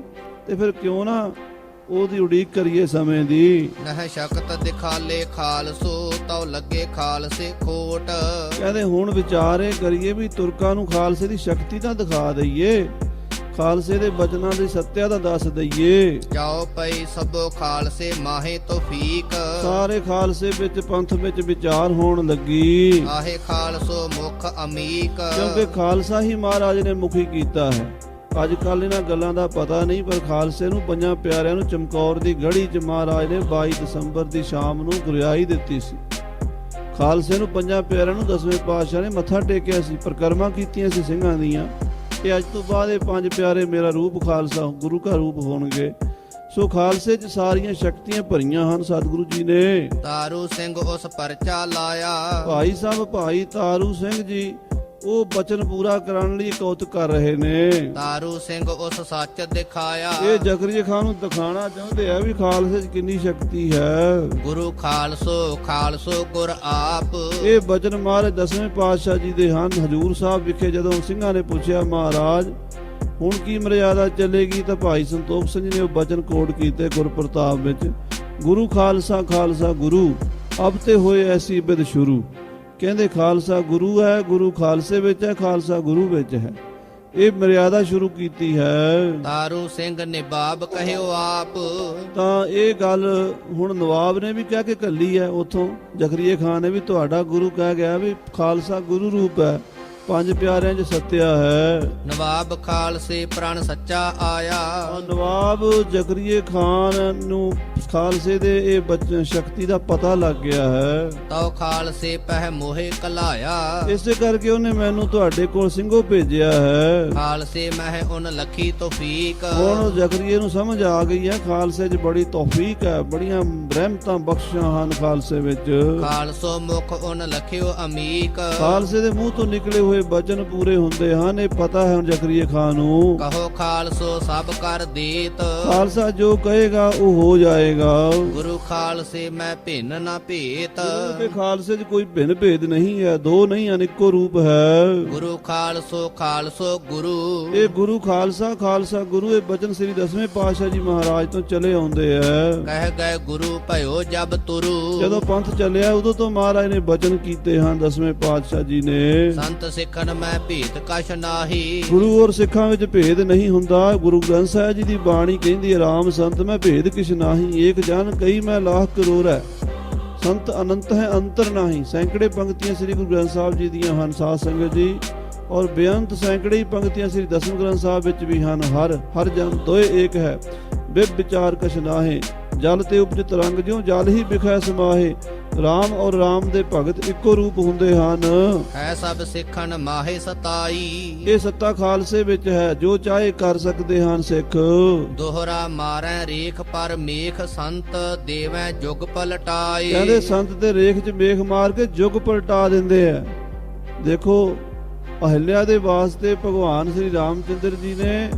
ਤੇ ਫਿਰ ਕਿਉਂ ਨਾ ਉਹਦੀ ਉਡੀਕ ਕਰੀਏ ਸਮੇਂ ਦੀ। ਨਹਿ ਸ਼ਕਤ ਦਿਖਾਲੇ ਖਾਲਸੋ ਤਉ ਲੱਗੇ ਖਾਲਸੇ ਖੋਟ। ਕਹਿੰਦੇ ਹੁਣ ਵਿਚਾਰੇ ਕਰੀਏ ਵੀ ਤੁਰਕਾਂ ਨੂੰ ਖਾਲਸੇ ਦੀ ਸ਼ਕਤੀ ਤਾਂ ਦਿਖਾ ਦਈਏ, ਖਾਲਸੇ ਦੇ ਬਚਨਾਂ ਦੀ ਸੱਤਿਆ ਤਾਂ ਦੱਸ ਦਈਏ। ਜਾਓ ਪਈ ਸਭੋ ਖਾਲਸੇ ਮਾਹੇ ਤੋਫੀਕ। ਸਾਰੇ ਖਾਲਸੇ ਵਿੱਚ ਪੰਥ ਵਿੱਚ ਵਿਚਾਰ ਹੋਣ ਲੱਗੀ। ਆਹੇ ਖਾਲਸੋ ਮੁਖ ਅਮੀਕ। ਕਿਉਂਕਿ ਖਾਲਸਾ ਹੀ ਮਹਾਰਾਜ ਨੇ ਮੁਖੀ ਕੀਤਾ ਹੈ। ਅੱਜ ਕੱਲ ਇਹਨਾਂ ਗੱਲਾਂ ਦਾ ਪਤਾ ਨਹੀਂ, ਪਰ ਖਾਲਸੇ ਨੂੰ ਪੰਜਾਂ ਪਿਆਰਿਆਂ ਨੂੰ ਚਮਕੌਰ ਦੀ ਗੜ੍ਹੀ 'ਚ ਮਹਾਰਾਜ ਨੇ 22 ਦਸੰਬਰ ਦੀ ਸ਼ਾਮ ਨੂੰ ਗੁਰਿਆਈ ਦਿੱਤੀ ਸੀ। ਖਾਲਸੇ ਨੂੰ ਪੰਜਾਂ ਪਿਆਰਿਆਂ ਨੂੰ 10ਵੇਂ ਪਾਤਸ਼ਾਹ ਨੇ ਮੱਥਾ ਟੇਕਿਆ ਸੀ, ਪਰਿਕਰਮਾ ਕੀਤੀਆਂ ਸੀ ਸਿੰਘਾਂ ਦੀਆਂ। ਤੇ ਅੱਜ ਤੋਂ ਬਾਅਦ ਇਹ ਪੰਜ ਪਿਆਰੇ ਮੇਰਾ ਰੂਪ ਖਾਲਸਾ ਗੁਰੂ ਕਾ ਰੂਪ ਹੋਣਗੇ। ਸੋ ਖਾਲਸੇ 'ਚ ਸਾਰੀਆਂ ਸ਼ਕਤੀਆਂ ਭਰੀਆਂ ਹਨ ਸਤਿਗੁਰੂ ਜੀ ਨੇ। ਤਾਰੂ ਸਿੰਘ ਉਸ ਪਰਚਾ ਲਾਇਆ। ਭਾਈ ਸਾਹਿਬ ਭਾਈ ਤਾਰੂ ਸਿੰਘ ਜੀ ਉਹ ਬਚਨ ਪੂਰਾ ਕਰਨ ਲਈ ਕੌਤਕ ਕਰ ਰਹੇ ਨੇ। ਤਾਰੂ ਸਿੰਘ ਉਸ ਸੱਚ ਦਿਖਾਇਆ। ਇਹ ਜ਼ਕਰੀਆ ਖਾਨ ਨੂੰ ਦਿਖਾਣਾ ਚਾਹੁੰਦੇ ਆ ਵੀ ਖਾਲਸੇ 'ਚ ਕਿੰਨੀ ਸ਼ਕਤੀ ਹੈ। ਗੁਰੂ ਖਾਲਸੋ ਖਾਲਸੋ ਗੁਰ ਆਪ। ਇਹ ਬਚਨ ਮਹਾਰਾਜ 10ਵੇਂ ਪਾਤਸ਼ਾਹ ਜੀ ਦੇ ਹਨ। ਹਜੂਰ ਸਾਹਿਬ ਵਿਖੇ ਜਦੋਂ ਸਿੰਘਾਂ ਨੇ ਪੁੱਛਿਆ ਮਹਾਰਾਜ ਹੁਣ ਕੀ ਮਰਿਆਦਾ ਚੱਲੇਗੀ, ਤਾਂ ਭਾਈ ਸੰਤੋਖ ਸਿੰਘ ਜੀ ਨੇ ਉਹ ਬਚਨ ਕੋਟ ਕੀਤੇ ਗੁਰਪ੍ਰਤਾਪ ਵਿੱਚ। ਗੁਰੂ ਖਾਲਸਾ ਖਾਲਸਾ ਗੁਰੂ ਅਬ ਤੇ ਹੋਏ ਐਸੀ ਬਿਧ ਸ਼ੁਰੂ। ਕਹਿੰਦੇ ਖਾਲਸਾ ਗੁਰੂ ਹੈ, ਗੁਰੂ ਖਾਲਸੇ ਵਿੱਚ ਹੈ, ਖਾਲਸਾ ਗੁਰੂ ਵਿੱਚ ਹੈ। ਇਹ ਮਰਿਆਦਾ ਸ਼ੁਰੂ ਕੀਤੀ ਹੈ। ਤਾਰੂ ਸਿੰਘ ਨਿਬਾਬ ਕਹਿਓ ਆਪ। ਤਾਂ ਇਹ ਗੱਲ ਹੁਣ ਨਵਾਬ ਨੇ ਵੀ ਕਹਿ ਕੇ ਘੱਲੀ ਹੈ। ਉਥੋਂ ਜ਼ਕਰੀਆ ਖਾਨ ਨੇ ਵੀ ਤੁਹਾਡਾ ਗੁਰੂ ਕਹਿ ਗਿਆ ਵੀ ਖਾਲਸਾ ਗੁਰੂ ਰੂਪ ਹੈ, ਪੰਜ ਪਿਆਰਿਆਂ 'ਚ ਸੱਤਿਆ ਹੈ। ਨਵਾਬ ਖਾਲਸੇ ਪ੍ਰਣ ਸੱਚਾ ਆਇਆ। ਨਵਾਬ ਜ਼ਕਰੀਆ ਖਾਨ ਨੂੰ ਖਾਲਸੇ ਦੇ ਇਹ ਬਚਨ ਸ਼ਕਤੀ ਦਾ ਪਤਾ ਲੱਗ ਗਿਆ ਹੈ। ਤਉ ਖਾਲਸੇ ਪਹਿ ਮੋਹਿ ਕਲਾਇਆ। ਇਸੇ ਕਰਕੇ ਉਹਨੇ ਮੈਨੂੰ ਤੁਹਾਡੇ ਕੋਲ ਸਿੰਘੋ ਭੇਜਿਆ ਹੈ। ਖਾਲਸੇ ਮਹਿ ਉਨ ਲਖੀ ਤੋਫੀਕ। ਹੁਣ ਜ਼ਕਰੀਆ ਨੂੰ ਸਮਝ ਆ ਗਈ ਹੈ ਖਾਲਸੇ 'ਚ ਬੜੀ ਤੌਫੀਕ ਹੈ, ਬੜੀਆਂ ਰਹਿਮਤਾਂ ਬਖਸ਼ਾਂ ਹਨ ਖਾਲਸੇ ਵਿੱਚ। ਖਾਲਸੋ ਮੁਖ ਉਨ ਲਖਿਓ ਅਮੀਕ। ਖਾਲਸੇ ਦੇ ਮੂੰਹ ਤੋਂ ਨਿਕਲੇ ਹੋਏ ਬਚਨ ਪੂਰੇ ਹੁੰਦੇ ਹਨ। ਇਹ ਪਤਾ ਹੈ ਹੁਣ ਜ਼ਕਰੀਆ ਖਾਨ ਨੂੰ। ਕਹੋ ਖਾਲਸੋ ਸਭ ਕਰ ਦੇਤ। ਖਾਲਸਾ ਜੋ ਕਹੇਗਾ ਉਹ ਹੋ ਜਾਏਗਾ। ਗੁਰੂ ਖਾਲਸੇ ਮੈਂ ਭਿੰਨ ਨਾ ਭੇਤ। ਤੇ ਖਾਲਸੇ 'ਚ ਕੋਈ ਭਿੰਨ ਭੇਦ ਨਹੀਂ ਹੈ, ਦੋ ਨਹੀਂ ਹਨ, ਇੱਕੋ ਰੂਪ ਹੈ। ਗੁਰੂ ਖਾਲਸੋ ਖਾਲਸੋ ਗੁਰੂ। ਇਹ ਗੁਰੂ ਖਾਲਸਾ ਖਾਲਸਾ ਗੁਰੂ ਇਹ ਬਚਨ ਸ੍ਰੀ 10ਵੇਂ ਪਾਤਸ਼ਾਹ ਜੀ ਮਹਾਰਾਜ ਤੋਂ ਚਲੇ ਆਉਂਦੇ ਆ। ਕਹਿ ਗਏ ਗੁਰੂ ਭਇਓ ਜਬ ਤੁਰੂ। ਜਦੋਂ ਪੰਥ ਚੱਲਿਆ ਉਦੋਂ ਤੋਂ ਮਹਾਰਾਜ ਨੇ ਬਚਨ ਕੀਤੇ ਹਨ 10ਵੇਂ ਪਾਤਸ਼ਾਹ ਜੀ ਨੇ। ਸੰਤ ਸਿੱਖਨ ਮੈਂ ਭੇਤ ਕਛ ਨਾਹੀ। ਗੁਰੂ ਔਰ ਸਿੱਖਾਂ ਵਿੱਚ ਭੇਦ ਨਹੀਂ ਹੁੰਦਾ। ਗੁਰੂ ਗ੍ਰੰਥ ਸਾਹਿਬ ਜੀ ਦੀ ਬਾਣੀ ਕਹਿੰਦੀ ਹੈ ਰਾਮ ਸੰਤ ਮੈਂ ਭੇਦ ਕਿਛ ਨਾਹੀ, ਏਕ ਜਨ ਕਈ ਮੈਂ ਲਾਖ ਕਰੋੜ ਹੈ, ਸੰਤ ਅਨੰਤ ਹੈ ਅੰਤਰ ਨਾਹੀ। ਸੈਂਕੜੇ ਪੰਕਤੀਆਂ ਸ੍ਰੀ ਗੁਰੂ ਗ੍ਰੰਥ ਸਾਹਿਬ ਜੀ ਦੀਆਂ ਹਨ ਸਾਧ ਸੰਗਤ ਜੀ, ਔਰ ਬੇਅੰਤ ਸੈਂਕੜੇ ਹੀ ਪੰਕਤੀਆਂ ਸ੍ਰੀ ਦਸਮ ਗ੍ਰੰਥ ਸਾਹਿਬ ਵਿੱਚ ਵੀ ਹਨ। ਹਰ ਜਨ ਦੋਏ ਏਕ ਹੈ, ਬਿਬ ਵਿਚਾਰ ਕਛ ਨਾਹੇ, ਜਲ ਤੇ ਉਪਜ ਤਰੰਗ ਜਿਉ ਜਲ ਹੀ ਬਿਖੈ ਸਮਾਹੇ। ਰਾਮ ਔਰ ਰਾਮ ਦੇ ਭਗਤ ਇੱਕੋ ਰੂਪ ਹੁੰਦੇ ਹਨ। ਹੈ ਸਭ ਸਿੱਖਣ ਮਾਹੇ ਸਤਾਈ। ਇਹ ਸੱਤਾ ਖਾਲਸੇ ਵਿੱਚ ਹੈ, ਜੋ ਚਾਹੇ ਕਰ ਸਕਦੇ ਹਨ ਸਿੱਖ। ਦੋਹਰਾ ਮਾਰੈ ਰੇਖ ਪਰ ਮੇਖ ਸੰਤ ਦੇਵੈ ਜੁਗ ਪਲਟਾਏ। ਕਹਿੰਦੇ ਸੰਤ ਤੇ ਰੇਖ 'ਚ ਮੇਖ ਮਾਰ ਕੇ ਯੁੱਗ ਪਲਟਾ ਦਿੰਦੇ ਆ। ਦੇਖੋ ਅਹਿਲਿਆ ਦੇ ਵਾਸਤੇ ਭਗਵਾਨ ਸ੍ਰੀ ਰਾਮਚੰਦਰ ਜੀ ਨੇ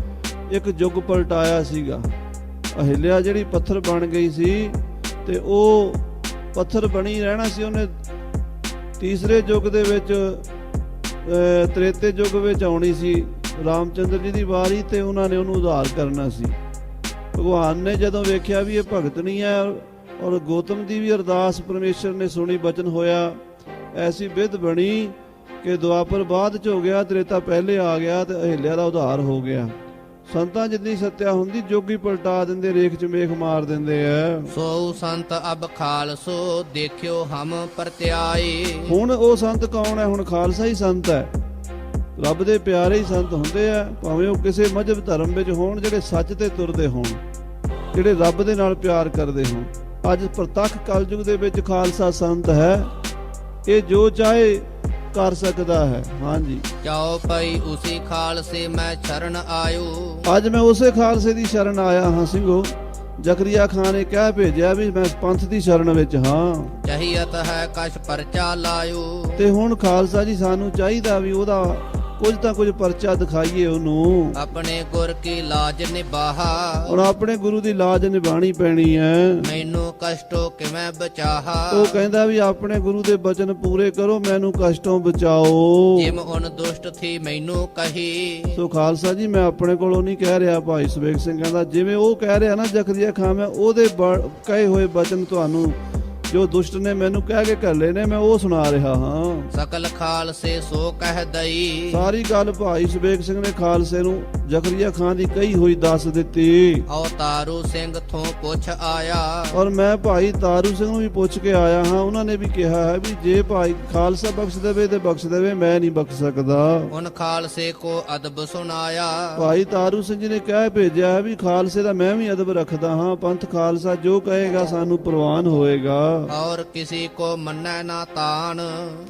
ਇੱਕ ਯੁੱਗ ਪਲਟਾਇਆ ਸੀਗਾ। ਅਹਿਲਿਆ ਜਿਹੜੀ ਪੱਥਰ ਬਣ ਗਈ ਸੀ ਤੇ ਉਹ ਪੱਥਰ ਬਣੀ ਰਹਿਣਾ ਸੀ। ਉਹਨੇ ਤੀਸਰੇ ਯੁੱਗ ਦੇ ਵਿੱਚ ਤ੍ਰੇਤੇ ਯੁੱਗ ਵਿੱਚ ਆਉਣੀ ਸੀ ਰਾਮਚੰਦਰ ਜੀ ਦੀ ਵਾਰੀ, ਤੇ ਉਹਨਾਂ ਨੇ ਉਹਨੂੰ ਉਧਾਰ ਕਰਨਾ ਸੀ। ਭਗਵਾਨ ਨੇ ਜਦੋਂ ਵੇਖਿਆ ਵੀ ਇਹ ਭਗਤ ਨਹੀਂ ਹੈ, ਔਰ ਗੌਤਮ ਦੀ ਵੀ ਅਰਦਾਸ ਪਰਮੇਸ਼ਰ ਨੇ ਸੁਣੀ, ਬਚਨ ਹੋਇਆ, ਐਸੀ ਵਿਧ ਬਣੀ ਕਿ ਦੁਆਪਰ ਬਾਅਦ 'ਚ ਹੋ ਗਿਆ, ਤ੍ਰੇਤਾ ਪਹਿਲੇ ਆ ਗਿਆ ਤੇ ਅਹਿਲਿਆ ਦਾ ਉਧਾਰ ਹੋ ਗਿਆ। ਸੰਤਾਂ ਜਿੰਨੀ ਸੱਤਿਆ ਹੁੰਦੀ ਜੋਗੀ ਪਲਟਾ ਦਿੰਦੇ, ਰੇਖ 'ਚ ਮੇਖ ਮਾਰ ਦਿੰਦੇ ਆ। ਸੋ ਸੰਤ ਅਬ ਖਾਲਸੋ ਦੇਖਿਓ ਹਮ ਪਰਤਿਆਏ। ਹੁਣ ਉਹ ਸੰਤ ਕੌਣ ਹੈ? ਹੁਣ ਖਾਲਸਾ ਹੀ ਸੰਤ ਹੈ। ਰੱਬ ਦੇ ਪਿਆਰੇ ਹੀ ਸੰਤ ਹੁੰਦੇ ਆ, ਭਾਵੇਂ ਉਹ ਕਿਸੇ ਮਜ਼ਹਬ ਧਰਮ ਵਿੱਚ ਹੋਣ, ਜਿਹੜੇ ਸੱਚ ਤੇ ਤੁਰਦੇ ਹੋਣ, ਜਿਹੜੇ ਰੱਬ ਦੇ ਨਾਲ ਪਿਆਰ ਕਰਦੇ ਹੋਣ। ਅੱਜ ਪ੍ਰਤੱਖ ਕਲਯੁਗ ਦੇ ਵਿੱਚ ਖਾਲਸਾ ਸੰਤ ਹੈ, ਇਹ ਜੋ ਚਾਹੇ ਕਰ ਸਕਦਾ ਹੈ। ਹਾਂਜੀ, ਜਾਓ ਪਈ ਉਸੇ ਖਾਲਸੇ ਮੈਂ ਸ਼ਰਨ ਆਇਓ। ਅੱਜ ਮੈਂ ਉਸੇ ਖਾਲਸੇ ਦੀ ਸ਼ਰਨ ਆਇਆ ਹਾਂ ਸਿੰਘੋ। ਜ਼ਕਰੀਆ ਖਾਨ ਨੇ ਕਹਿ ਭੇਜਿਆ ਵੀ ਮੈਂ ਪੰਥ ਦੀ ਸ਼ਰਨ ਵਿੱਚ ਹਾਂ। ਚਾਹੀਅਤ ਹੈ ਕਛ ਪਰਚਾ ਲਾਇਓ। ਤੇ ਹੁਣ ਖਾਲਸਾ ਜੀ ਸਾਨੂੰ ਚਾਹੀਦਾ ਵੀ ਉਹਦਾ ਕੁਝ ਤਾਂ ਕੁਝ ਪਰਚਾ ਦਿਖਾਈਏ ਉਹਨੂੰ। ਆਪਣੇ ਗੁਰ ਕੀ ਲਾਜ ਨਿਭਾਹਾ। ਹੁਣ ਆਪਣੇ ਗੁਰੂ ਦੀ ਲਾਜ ਨਿਭਾਣੀ ਪੈਣੀ ਹੈ। ਮੈਨੂੰ ਕਸ਼ਟੋ ਕਿਵੇਂ ਬਚਾਹਾ। ਉਹ ਕਹਿੰਦਾ ਵੀ ਆਪਣੇ ਗੁਰੂ ਦੇ ਬਚਨ ਪੂਰੇ ਕਰੋ, ਮੈਨੂੰ ਕਸ਼ਟੋਂ ਬਚਾਓ। ਜਿਮ ਉਨ ਦੁਸ਼ਟ ਥੀ ਮੈਨੂੰ ਕਹੀ। ਸੋ ਖਾਲਸਾ ਜੀ ਮੈਂ ਆਪਣੇ ਕੋਲੋਂ ਨਹੀਂ ਕਹਿ ਰਿਹਾ, ਭਾਈ ਸਵੇਗ ਸਿੰਘ ਕਹਿੰਦਾ ਜਿਵੇਂ ਉਹ ਕਹਿ ਰਿਹਾ ਨਾ ਜ਼ਕਰੀਆ ਖਾਨ, ਮੈਂ ਉਹਦੇ ਕਹੇ ਹੋਏ ਬਚਨ ਤੁਹਾਨੂੰ ਜੋ ਦੁਸ਼ਟ ਨੇ ਮੈਨੂੰ ਕਹਿ ਕੇ ਘੱਲੇ ਨੇ ਮੈਂ ਉਹ ਸੁਣਾ ਰਿਹਾ ਹਾਂ। ਸਕਲ ਖਾਲਸੇ ਸੋ ਕਹਿ ਦਈ। ਸਾਰੀ ਗੱਲ ਭਾਈ ਸਵੇਗ ਸਿੰਘ ਨੇ ਖਾਲਸੇ ਨੂੰ ਜ਼ਕਰੀਆ ਖਾਨ ਦੀ ਕਹੀ ਹੋਈ ਦੱਸ ਦਿੱਤੀ। ਔ ਤਾਰੂ ਸਿੰਘ ਥੋਂ ਪੁੱਛ ਆਇਆ। ਔਰ ਮੈਂ ਭਾਈ ਤਾਰੂ ਸਿੰਘ ਨੂੰ ਵੀ ਪੁੱਛ ਕੇ ਆਇਆ ਹਾਂ। ਉਹਨਾਂ ਨੇ ਵੀ ਕਿਹਾ ਹੈ ਵੀ ਜੇ ਭਾਈ ਖਾਲਸਾ ਬਖਸ਼ ਦੇਵੇ ਤੇ ਬਖਸ਼ ਦੇਵੇ, ਮੈਂ ਨਹੀਂ ਬਖਸ਼ ਸਕਦਾ। ਹੁਣ ਖਾਲਸੇ ਕੋ ਅਦਬ ਸੁਨਾਇਆ। ਭਾਈ ਤਾਰੂ ਸਿੰਘ ਜੀ ਨੇ ਕਹਿ ਭੇਜਿਆ ਹੈ ਵੀ ਖਾਲਸੇ ਦਾ ਮੈਂ ਵੀ ਅਦਬ ਰੱਖਦਾ ਹਾਂ। ਪੰਥ ਖਾਲਸਾ ਜੋ ਕਹੇਗਾ ਸਾਨੂੰ ਪ੍ਰਵਾਨ ਹੋਏਗਾ। ਔਰ ਕਿਸੇ ਕੋ ਮੰਨੈ ਨਾ ਤਾਨ।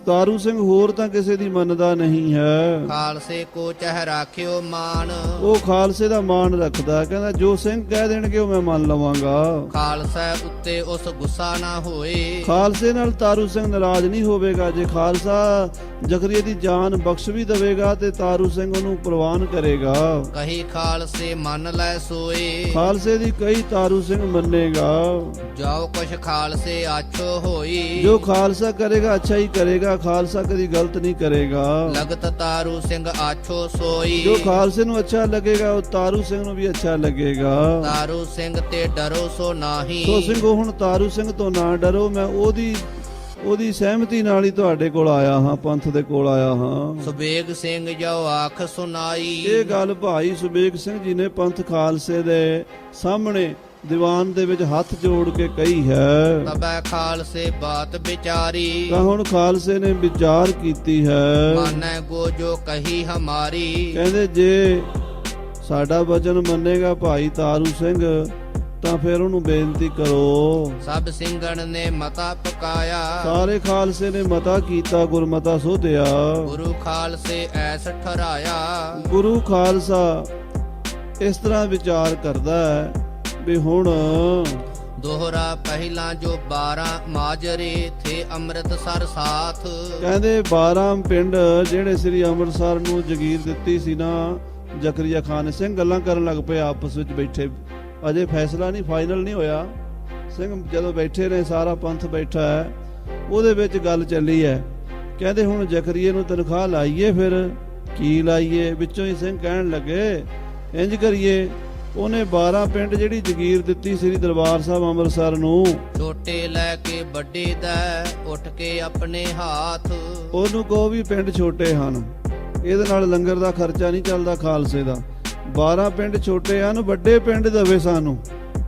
ਤਾਰੂ ਸਿੰਘ ਹੋਰ ਤਾਂ ਕਿਸੇ ਦੀ ਮੰਨਦਾ ਨਹੀਂ ਹੈ। ਖਾਲਸੇ ਕੋ ਚਹ ਰਾਖਿਓ ਮਾਨ। ਉਹ ਖਾਲਸੇ ਦਾ ਮਾਣ ਰੱਖਦਾ, ਕਹਿੰਦਾ ਜੋ ਸਿੰਘ ਕਹਿ ਦੇਣਗੇ ਉਹ ਮੈਂ ਮੰਨ ਲਵਾਂਗਾ। ਖਾਲਸਾ ਉੱਤੇ ਉਸ ਗੁੱਸਾ ਨਾ ਹੋਏ। ਖਾਲਸੇ ਨਾਲ ਤਾਰੂ ਸਿੰਘ ਨਾਰਾਜ਼ ਨਹੀਂ ਹੋਵੇਗਾ। ਜੇ ਖਾਲਸਾ ਜ਼ਕਰੀਆ ਦੀ ਜਾਨ ਬਖਸ਼ ਵੀ ਦੇਵੇਗਾ ਤੇ ਤਾਰੂ ਸਿੰਘ ਉਹਨੂੰ ਪ੍ਰਵਾਨ ਕਰੇਗਾ। ਕਹੀ ਖਾਲਸੇ ਮੰਨ ਲੈ ਸੋਏ। ਖਾਲਸੇ ਦੀ ਕਹੀ ਤਾਰੂ ਸਿੰਘ ਮੰਨੇਗਾ। ਜਾਓ ਕੁਛ ਖਾਲਸੇ ਆਛੋ ਹੋਈ। ਜੋ ਖਾਲਸਾ ਕਰੇਗਾ ਅੱਛਾ ਹੀ ਕਰੇਗਾ, ਖਾਲਸਾ ਕਦੀ ਗਲਤ ਨਹੀਂ ਕਰੇਗਾ। ਲਗਤ ਤਾਰੂ ਸਿੰਘ ਆਛੋ ਸੋਈ। ਜੋ ਖਾਲਸੇ ਨੂੰ ਅੱਛਾ ਲੱਗੇਗਾ ਉਹ ਤਾਰੂ ਸਿੰਘ ਨੂੰ ਵੀ ਅੱਛਾ ਲੱਗੇਗਾ। ਤਾਰੂ ਸਿੰਘ ਤੇ ਡਰੋ ਸੋ ਨਾਹੀ। ਸੋ ਸਿੰਘੋ ਹੁਣ ਤਾਰੂ ਸਿੰਘ ਤੋਂ ਨਾ ਡਰੋ, ਮੈਂ ਉਹਦੀ ਸਹਿਮਤੀ ਨਾਲ ਹੀ ਤੁਹਾਡੇ ਕੋਲ ਆਇਆ ਹਾਂ, ਪੰਥ ਦੇ ਕੋਲ ਆਇਆ ਹਾਂ। ਸੁਬੇਗ ਸਿੰਘ ਜੋ ਆਖ ਸੁਨਾਈ। ਇਹ ਗੱਲ ਭਾਈ ਸੁਬੇਗ ਸਿੰਘ ਜੀ ਨੇ ਪੰਥ ਖਾਲਸੇ ਦੇ ਸਾਹਮਣੇ ਦੀਵਾਨ ਦੇ ਵਿੱਚ ਹੱਥ ਜੋੜ ਕੇ ਕਹੀ ਹੈ। ਤਬੈ ਖਾਲਸੇ ਬਾਤ ਵਿਚਾਰੀ। ਤਾਂ ਹੁਣ ਖਾਲਸੇ ਨੇ ਵਿਚਾਰ ਕੀਤੀ ਹੈ। ਮਾਨੈ ਗੋ ਜੋ ਕਹੀ ਹਮਾਰੀ। ਕਹਿੰਦੇ ਜੇ ਸਾਡਾ ਵਚਨ ਮੰਨੇਗਾ ਭਾਈ ਤਾਰੂ ਸਿੰਘ ਤਾਂ ਫਿਰ ਉਹਨੂੰ ਬੇਨਤੀ ਕਰੋ। ਸਭ ਸਿੰਘਣ ਨੇ ਮਤਾ ਪਕਾਇਆ। ਸਾਰੇ ਖਾਲਸੇ ਨੇ ਮਤਾ ਕੀਤਾ, ਗੁਰਮਤਾ ਸੋਧਿਆ। ਗੁਰੂ ਖਾਲਸੇ ਐਸ ਠਰਾਇਆ। ਗੁਰੂ ਖਾਲਸਾ ਇਸ ਤਰ੍ਹਾਂ ਵਿਚਾਰ ਕਰਦਾ ਹੈ ਵੀ ਹੁਣ ਦੋਹਰਾ ਪਹਿਲਾਂ ਜੋ 12 ਮਾਜਰੇ ਥੇ ਅੰਮ੍ਰਿਤਸਰ ਸਾਥ। ਕਹਿੰਦੇ 12 ਪਿੰਡ ਜਿਹੜੇ ਸ੍ਰੀ ਅੰਮ੍ਰਿਤਸਰ ਨੂੰ ਜਗੀਰ ਦਿੱਤੀ ਸੀ ਨਾ ਜ਼ਕਰੀਆ ਖਾਨ ਸਿੰਘ, ਗੱਲਾਂ ਕਰਨ ਲੱਗ ਪਏ ਆਪਸ ਵਿੱਚ ਬੈਠੇ। ਅਜੇ ਫੈਸਲਾ ਨਹੀਂ, ਫਾਈਨਲ ਨਹੀਂ ਹੋਇਆ। ਸਿੰਘ ਜਦੋਂ ਬੈਠੇ ਨੇ, ਸਾਰਾ ਪੰਥ ਬੈਠਾ ਹੈ, ਉਹਦੇ ਵਿੱਚ ਗੱਲ ਚੱਲੀ ਹੈ। ਕਹਿੰਦੇ ਹੁਣ ਜ਼ਕਰੀਏ ਨੂੰ ਤਨਖਾਹ ਲਾਈਏ, ਫਿਰ ਕੀ ਲਾਈਏ? ਵਿੱਚੋਂ ਹੀ ਸਿੰਘ ਕਹਿਣ ਲੱਗੇ ਇੰਜ ਕਰੀਏ, ਉਹਨੇ 12 ਪਿੰਡ ਜਿਹੜੀ ਜਗੀਰ ਦਿੱਤੀ ਸ੍ਰੀ ਦਰਬਾਰ ਸਾਹਿਬ ਅੰਮ੍ਰਿਤਸਰ ਨੂੰ, ਛੋਟੇ ਲੈ ਕੇ ਵੱਡੇ ਦਾ ਉੱਠ ਕੇ ਆਪਣੇ ਹੱਥ। ਉਹਨੂੰ ਕਹੋ ਵੀ ਪਿੰਡ ਛੋਟੇ ਹਨ, ਇਹਦੇ ਨਾਲ ਲੰਗਰ ਦਾ ਖਰਚਾ ਨਹੀਂ ਚੱਲਦਾ ਖਾਲਸੇ ਦਾ। 12 ਪਿੰਡ ਛੋਟੇ ਹਨ, ਵੱਡੇ ਪਿੰਡ ਦਵੇ ਸਾਨੂੰ,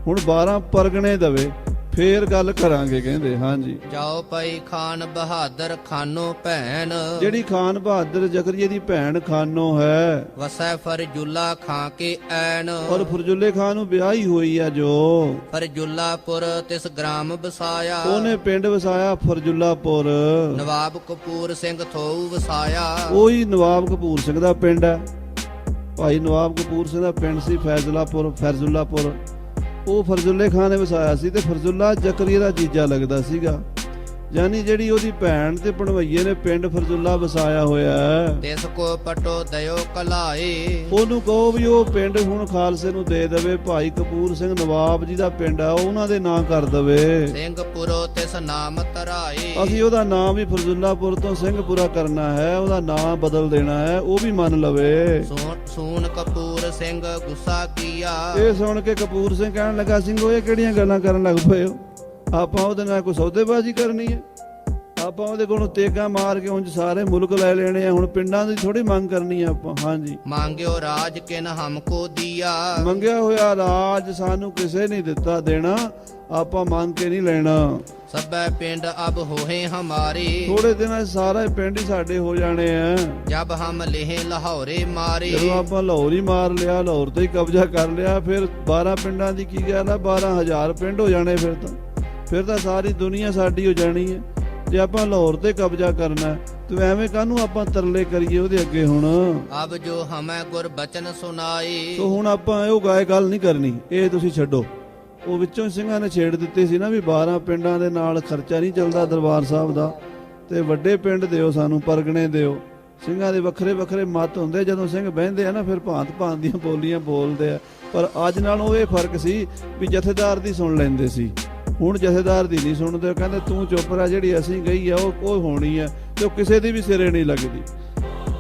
ਹੁਣ 12 ਪਰਗਣੇ ਦਵੇ, ਫੇਰ ਗੱਲ ਕਰਾਂਗੇ। ਕਹਿੰਦੇ ਹਾਂਜੀ। ਜਾਓ ਪਈ ਖਾਨ ਬਹਾਦਰ ਖਾਨੋ ਭੈਣ। ਜਿਹੜੀ ਖਾਨ ਬਹਾਦਰ ਜ਼ਕਰੀਏ ਦੀ ਭੈਣ ਖਾਨੋ ਹੈ, ਵਸੈ ਫਰਜੁੱਲਾ ਖਾਂ ਕੇ ਐਨ। ਔਰ ਫਰਜੁੱਲੇ ਖਾਨ ਨੂੰ ਵਿਆਹੀ ਹੋਈ ਆ ਜੋ। ਫਰਜੁੱਲਾਪੁਰ ਤਿਸ ਗ੍ਰਾਮ ਬਸਾਇਆ। ਉਹਨੇ ਪਿੰਡ ਵਸਾਇਆ ਫਰਜੁੱਲਾਪੁਰ। ਨਵਾਬ ਕਪੂਰ ਸਿੰਘ ਥੋਊ ਵਸਾਇਆ। ਉਹੀ ਨਵਾਬ ਕਪੂਰ ਸਿੰਘ ਦਾ ਪਿੰਡ ਹੈ। ਭਾਈ ਨਵਾਬ ਕਪੂਰ ਸਿੰਘ ਦਾ ਪਿੰਡ ਸੀ ਫੈਜ਼ੁੱਲਾਪੁਰ। ਉਹ ਫਰਜੁੱਲੇ ਖਾਨ ਨੇ ਵਸਾਇਆ ਸੀ ਤੇ ਫਰਜੁੱਲਾ ਜ਼ਕਰੀਆ ਦਾ ਜੀਜਾ ਲੱਗਦਾ ਸੀਗਾ। ਯਾਨੀ ਜਿਹੜੀ ਉਹਦੀ ਭੈਣ ਤੇ ਭਣਵਈਏ ਨੇ ਪਿੰਡ ਫਰਜੁੱਲਾ ਵਸਾਇਆ ਹੋਇਆ ਹੈ। ਤਿਸ ਕੋ ਪਟੋ ਦਇਓ ਕਲਾਏ। ਉਹਨੂੰ ਕਹੋ ਵੀ ਉਹ ਪਿੰਡ ਹੁਣ ਖਾਲਸੇ ਨੂੰ ਦੇ ਦੇਵੇ। ਭਾਈ ਕਪੂਰ ਸਿੰਘ ਨਵਾਬ ਜੀ ਦਾ ਪਿੰਡ ਆ, ਉਹਨਾਂ ਦੇ ਨਾਂ ਕਰ ਦੇਵੇ। ਸਿੰਘਪੁਰੋ ਤਿਸ ਨਾਮ ਧਰਾਏ। ਅਸੀਂ ਉਹਦਾ ਨਾਮ ਵੀ ਫਰਜੁੱਲਾਪੁਰ ਤੋਂ ਸਿੰਘਪੁਰਾ ਕਰਨਾ ਹੈ, ਉਹਦਾ ਨਾਮ ਬਦਲ ਦੇਣਾ ਹੈ, ਉਹ ਵੀ ਮੰਨ ਲਵੇ। ਸੂਨ ਕਪੂਰ ਸਿੰਘ ਗੁੱਸਾ ਕੀਆ। ਇਹ ਸੁਣ ਕੇ ਕਪੂਰ ਸਿੰਘ ਕਹਿਣ ਲੱਗਾ, ਸਿੰਘੋ ਇਹ ਕਿਹੜੀਆਂ ਗੱਲਾਂ ਕਰਨ ਲੱਗ ਪਏ ਹੋ? ਆਪਾਂ ਉਹਦੇ ਨਾਲ ਕੋਈ ਸੌਦੇਬਾਜ਼ੀ ਕਰਨੀ ਹੈ? ਆਪਾਂ ਉਹਦੇ ਕੋਲੋਂ ਤੇਗਾ ਮਾਰ ਕੇ ਉਂਝ ਸਾਰੇ ਮੁਲਕ ਲੈ ਲੈਣੇ ਆ, ਹੁਣ ਪਿੰਡਾਂ ਦੀ ਥੋੜੀ ਮੰਗ ਕਰਨੀ ਆ ਆਪਾਂ। ਹਾਂਜੀ। ਮੰਗਿਓ ਰਾਜ ਕਿਨ ਹਮਕੋ ਦਿਆ। ਮੰਗਿਆ ਹੋਇਆ ਰਾਜ ਸਾਨੂੰ ਕਿਸੇ ਨਹੀਂ ਦਿੱਤਾ ਦੇਣਾ, ਆਪਾਂ ਮੰਗ ਕੇ ਨਹੀਂ ਲੈਣਾ। ਸਭੈ ਪਿੰਡ ਅਬ ਹੋਏ ਹਮਾਰੇ। ਥੋੜੇ ਦਿਨਾਂ 'ਚ ਸਾਰਾ ਪਿੰਡ ਹੀ ਸਾਡੇ ਹੋ ਜਾਣੇ ਆ। ਜਬ ਹਮ ਲੇਹ ਲਾਹੌਰੇ ਮਾਰੇ। ਜਦੋਂ ਆਪਾਂ ਲਾਹੌਰ ਹੀ ਮਾਰ ਲਿਆ, ਲਾਹੌਰ ਤੇ ਹੀ ਕਬਜ਼ਾ ਕਰ ਲਿਆ, ਫਿਰ 12 ਪਿੰਡਾਂ ਦੀ ਕੀ ਗੱਲ ਆ, 12,000 ਪਿੰਡ ਹੋ ਜਾਣੇ ਫਿਰ ਤਾਂ। ਫਿਰ ਤਾਂ ਸਾਰੀ ਦੁਨੀਆ ਸਾਡੀ ਹੋ ਜਾਣੀ ਹੈ। ਜੇ ਆਪਾਂ ਲਾਹੌਰ ਤੇ ਕਬਜ਼ਾ ਕਰਨਾ ਤੇ ਐਵੇਂ ਕਾਹਨੂੰ ਆਪਾਂ ਤਰਲੇ ਕਰੀਏ ਉਹਦੇ ਅੱਗੇ। ਹੁਣ ਅਬ ਜੋ ਹਮੈ ਗੁਰ ਬਚਨ ਸੁਨਾਏ। ਸੋ ਹੁਣ ਆਪਾਂ ਉਹ ਗਾਏ ਗੱਲ ਨਹੀਂ ਕਰਨੀ, ਇਹ ਤੁਸੀਂ ਛੱਡੋ। ਉਹ ਵਿੱਚੋਂ ਸਿੰਘਾਂ ਨੇ ਛੇੜ ਦਿੱਤੀ ਸੀ ਨਾ ਵੀ 12 ਪਿੰਡਾਂ ਦੇ ਨਾਲ ਖਰਚਾ ਨਹੀਂ ਚੱਲਦਾ ਦਰਬਾਰ ਸਾਹਿਬ ਦਾ, ਤੇ ਵੱਡੇ ਪਿੰਡ ਦਿਓ, ਸਾਨੂੰ ਪਰਗਣੇ ਦਿਓ। ਸਿੰਘਾਂ ਦੇ ਵੱਖਰੇ ਵੱਖਰੇ ਮਤ ਹੁੰਦੇ, ਜਦੋਂ ਸਿੰਘ ਬਹਿੰਦੇ ਆ ਨਾ ਫਿਰ ਭਾਂਤ ਭਾਂਤ ਦੀਆਂ ਬੋਲੀਆਂ ਬੋਲਦੇ ਆ। ਪਰ ਅੱਜ ਨਾਲੋਂ ਇਹ ਫਰਕ ਸੀ ਵੀ ਜਥੇਦਾਰ ਦੀ ਸੁਣ ਲੈਂਦੇ ਸੀ, ਹੁਣ ਜਥੇਦਾਰ ਦੀ ਨਹੀਂ ਸੁਣਦੇ। ਕਹਿੰਦੇ ਤੂੰ ਚੁੱਪ ਰਹਿ, ਜਿਹੜੀ ਅਸੀਂ ਗਈ ਆ ਉਹ ਹੋਣੀ ਆ, ਤੇ ਉਹ ਕਿਸੇ ਦੀ ਵੀ ਸਿਰੇ ਨਹੀਂ ਲੱਗਦੀ।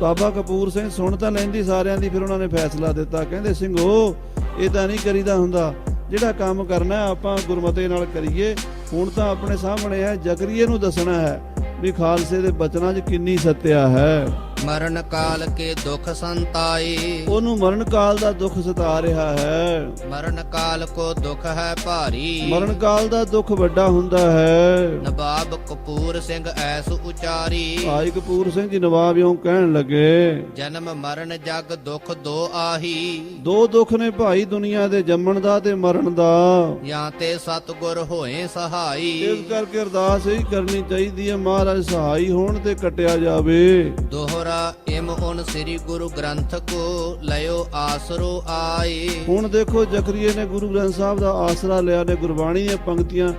ਬਾਬਾ ਕਪੂਰ ਸਿੰਘ ਸੁਣ ਤਾਂ ਲੈਂਦੀ ਸਾਰਿਆਂ ਦੀ, ਫਿਰ ਉਹਨਾਂ ਨੇ ਫੈਸਲਾ ਦਿੱਤਾ, ਕਹਿੰਦੇ ਸਿੰਘੋ ਇਹ ਤਾਂ ਨਹੀਂ ਕਰੀਦਾ ਹੁੰਦਾ, ਜਿਹੜਾ ਕੰਮ ਕਰਨਾ ਆਪਾਂ ਗੁਰਮਤੇ ਨਾਲ ਕਰੀਏ। ਹੁਣ ਤਾਂ ਆਪਣੇ ਸਾਹਮਣੇ ਹੈ, ਜਕਰੀਏ ਨੂੰ ਦੱਸਣਾ ਹੈ ਵੀ ਖਾਲਸੇ ਦੇ ਬਚਨਾਂ 'ਚ ਕਿੰਨੀ ਸੱਤਿਆ ਹੈ। ਮਰਨ ਕਾਲ ਕੇ ਦੁਖ ਸੰਤਾਏ। ਉਹਨੂੰ ਮਰਨ ਕਾਲ ਦਾ ਦੁੱਖ ਸਤਾ ਰਿਹਾ ਹੈ। ਮਰਨ ਕਾਲ ਕੋ ਦੁਖ ਹੈ ਭਾਰੀ। ਮਰਨ ਕਾਲ ਦਾ ਦੁੱਖ ਵੱਡਾ ਹੁੰਦਾ ਹੈ। ਨਵਾਬ ਕਪੂਰ ਸਿੰਘ ਐਸ ਉਚਾਰੀ। ਭਾਈ ਕਪੂਰ ਸਿੰਘ ਜੀ ਨਵਾਬ ਇਉਂ ਕਹਿਣ ਲੱਗੇ, ਜਨਮ ਮਰਨ ਜਗ ਦੁਖ ਦੋ ਆਹੀ। ਦੋ ਦੁੱਖ ਨੇ ਭਾਈ ਦੁਨੀਆ ਦੇ, ਜੰਮਣ ਦਾ ਤੇ ਮਰਨ ਦਾ। ਜਾਂ ਤੇ ਸਤਿਗੁਰ ਹੋਏ ਸਹਾਈ। ਇਸ ਕਰਕੇ ਅਰਦਾਸ ਹੀ ਕਰਨੀ ਚਾਹੀਦੀ ਹੈ, ਮਹਾਰਾਜ ਸਹਾਈ ਹੋਣ ਤੇ ਕੱਟਿਆ ਜਾਵੇ। ਦੋਹਰਾ ਇਮ ਹੁਣ ਸ੍ਰੀ ਗੁਰੂ ਗ੍ਰੰਥ ਕੋ ਲਿਓ ਆਸਰੋ ਆਏ। ਹੁਣ ਦੇਖੋ ਜਕਰੀਏ ਨੇ ਗੁਰੂ ਗ੍ਰੰਥ ਸਾਹਿਬ ਦਾ ਆਸਰਾ ਲਿਆ ਨੇ, ਗੁਰਬਾਣੀ ਦੀਆਂ ਪੰਕਤੀਆਂ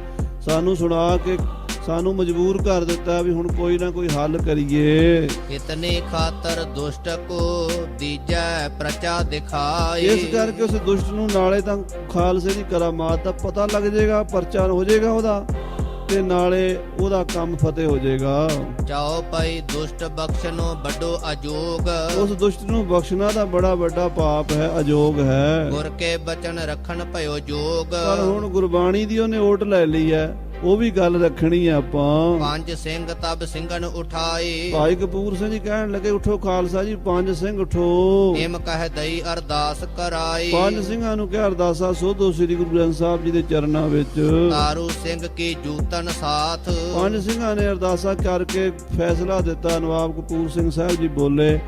ਸਾਨੂੰ ਸੁਣਾ ਕੇ ਸਾਨੂੰ ਮਜਬੂਰ ਕਰ ਦਿੱਤਾ ਵੀ ਹੁਣ ਕੋਈ ਨਾ ਕੋਈ ਹੱਲ ਕਰੀਏ। ਇਤਨੇ ਖਾਤਰ ਦੁਸ਼ਟ ਕੋ ਦੀਜੈ ਪ੍ਰਚਾ ਦਿਖਾਏ। ਇਸ ਕਰਕੇ ਉਸ ਦੁਸ਼ਟ ਨੂੰ ਨਾਲੇ ਤਾਂ ਖਾਲਸੇ ਦੀ ਕਰਾਮਾਤ ਦਾ ਪਤਾ ਲੱਗ ਜਾਏਗਾ, ਪਰਚਾ ਹੋ ਜਾਏਗਾ ਉਹਦਾ, ਤੇ ਨਾਲੇ ਉਹਦਾ ਕੰਮ ਫਤਿਹ ਹੋ ਜਾਏਗਾ। ਚਾਓ ਪਈ ਦੁਸ਼ਟ ਬਖਸ਼ਨੋ ਵੱਡੋ ਅਜੋਗ। ਉਸ ਦੁਸ਼ਟ ਨੂੰ ਬਖਸ਼ਣਾ ਦਾ ਬੜਾ ਵੱਡਾ ਪਾਪ ਹੈ, ਅਜੋਗ ਹੈ। ਗੁਰ ਕੇ ਬਚਨ ਰੱਖਣ ਭਇਓ ਜੋਗ। ਪਰ ਹੁਣ ਗੁਰਬਾਣੀ ਦੀ ਉਹਨੇ ਓਟ ਲੈ ਲਈ ਹੈ, ਉਹ ਵੀ ਗੱਲ ਰੱਖਣੀ ਹੈ ਆਪਾਂ। ਪੰਜ ਸਿੰਘ ਤਬ ਸਿੰਘਨ ਉਠਾਏ। ਭਾਈ ਕਪੂਰ ਸਿੰਘ ਜੀ ਕਹਿਣ ਲੱਗੇ, ਉਠੋ ਖਾਲਸਾ ਜੀ, ਪੰਜ ਸਿੰਘ ਉਠੋ। ਇਮ ਕਹਿ ਦਈ ਅਰਦਾਸ ਕਰਾਏ। ਪੰਜ ਸਿੰਘਾਂ ਨੂੰ ਕਿਹਾ ਅਰਦਾਸਾਂ ਸੋਧੋ ਸ੍ਰੀ ਗੁਰੂ ਗ੍ਰੰਥ ਸਾਹਿਬ ਜੀ ਦੇ ਚਰਨਾਂ ਵਿੱਚ। ਤਾਰੂ ਸਿੰਘ ਕੀ ਜੂਤਨ ਸਾਥ। ਪੰਜ ਸਿੰਘਾਂ ਨੇ ਅਰਦਾਸਾਂ ਕਰਕੇ ਫੈਸਲਾ ਦਿੱਤਾ। ਨਵਾਬ ਕਪੂਰ ਸਿੰਘ ਸਾਹਿਬ ਜੀ ਬੋਲੇ,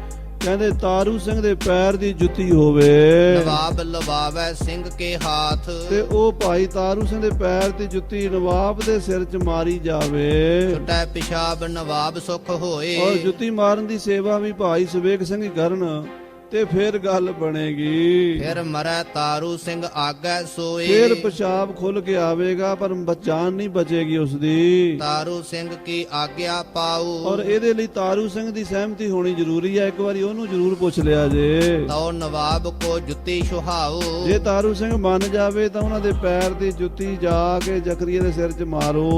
ਕਹਿੰਦੇ ਤਾਰੂ ਸਿੰਘ ਦੇ ਪੈਰ ਦੀ ਜੁੱਤੀ ਹੋਵੇ। ਨਵਾਬ ਲਵਾਵੈ ਸਿੰਘ ਕੇ ਹਾਥ। ਤੇ ਉਹ ਭਾਈ ਤਾਰੂ ਸਿੰਘ ਦੇ ਪੈਰ ਦੀ ਜੁੱਤੀ ਨਵਾਬ ਦੇ ਸਿਰ 'ਚ ਮਾਰੀ ਜਾਵੇ। ਛੁਟੈ ਪਿਸ਼ਾਬ ਨਵਾਬ ਸੁਖ ਹੋਏ। ਔਰ ਜੁੱਤੀ ਮਾਰਨ ਦੀ ਸੇਵਾ ਵੀ ਭਾਈ ਸਵੇਗ ਸਿੰਘ ਹੀ ਕਰਨ, ਤੇ ਫਿਰ ਗੱਲ ਬਣੇਗੀ। ਫਿਰ ਮਰੈ ਤਾਰੂ ਸਿੰਘ ਆਗੈ ਸੋਏ। ਫਿਰ ਪਿਸ਼ਾਬ ਖੁੱਲ ਕੇ ਆਵੇਗਾ, ਪਰ ਜਾਨ ਨਹੀਂ ਬਚੇਗੀ ਉਸਦੀ। ਤਾਰੂ ਸਿੰਘ ਕੀ ਆਗਿਆ ਪਾਉ। ਔਰ ਇਹਦੇ ਲਈ ਤਾਰੂ ਸਿੰਘ ਦੀ ਸਹਿਮਤੀ ਹੋਣੀ ਜ਼ਰੂਰੀ ਹੈ, ਇੱਕ ਵਾਰੀ ਉਹਨੂੰ ਜ਼ਰੂਰ ਪੁੱਛ ਲਿਆ ਜੇ। ਤਉ ਨਵਾਬ ਕੋ ਜੁੱਤੀ ਸੁਹਾਉ। ਜੇ ਤਾਰੂ ਸਿੰਘ ਮੰਨ ਜਾਵੇ ਤਾਂ ਉਹਨਾਂ ਦੇ ਪੈਰ ਦੀ ਜੁੱਤੀ ਜਾ ਕੇ ਜਕਰੀਏ ਦੇ ਸਿਰ 'ਚ ਮਾਰੋ।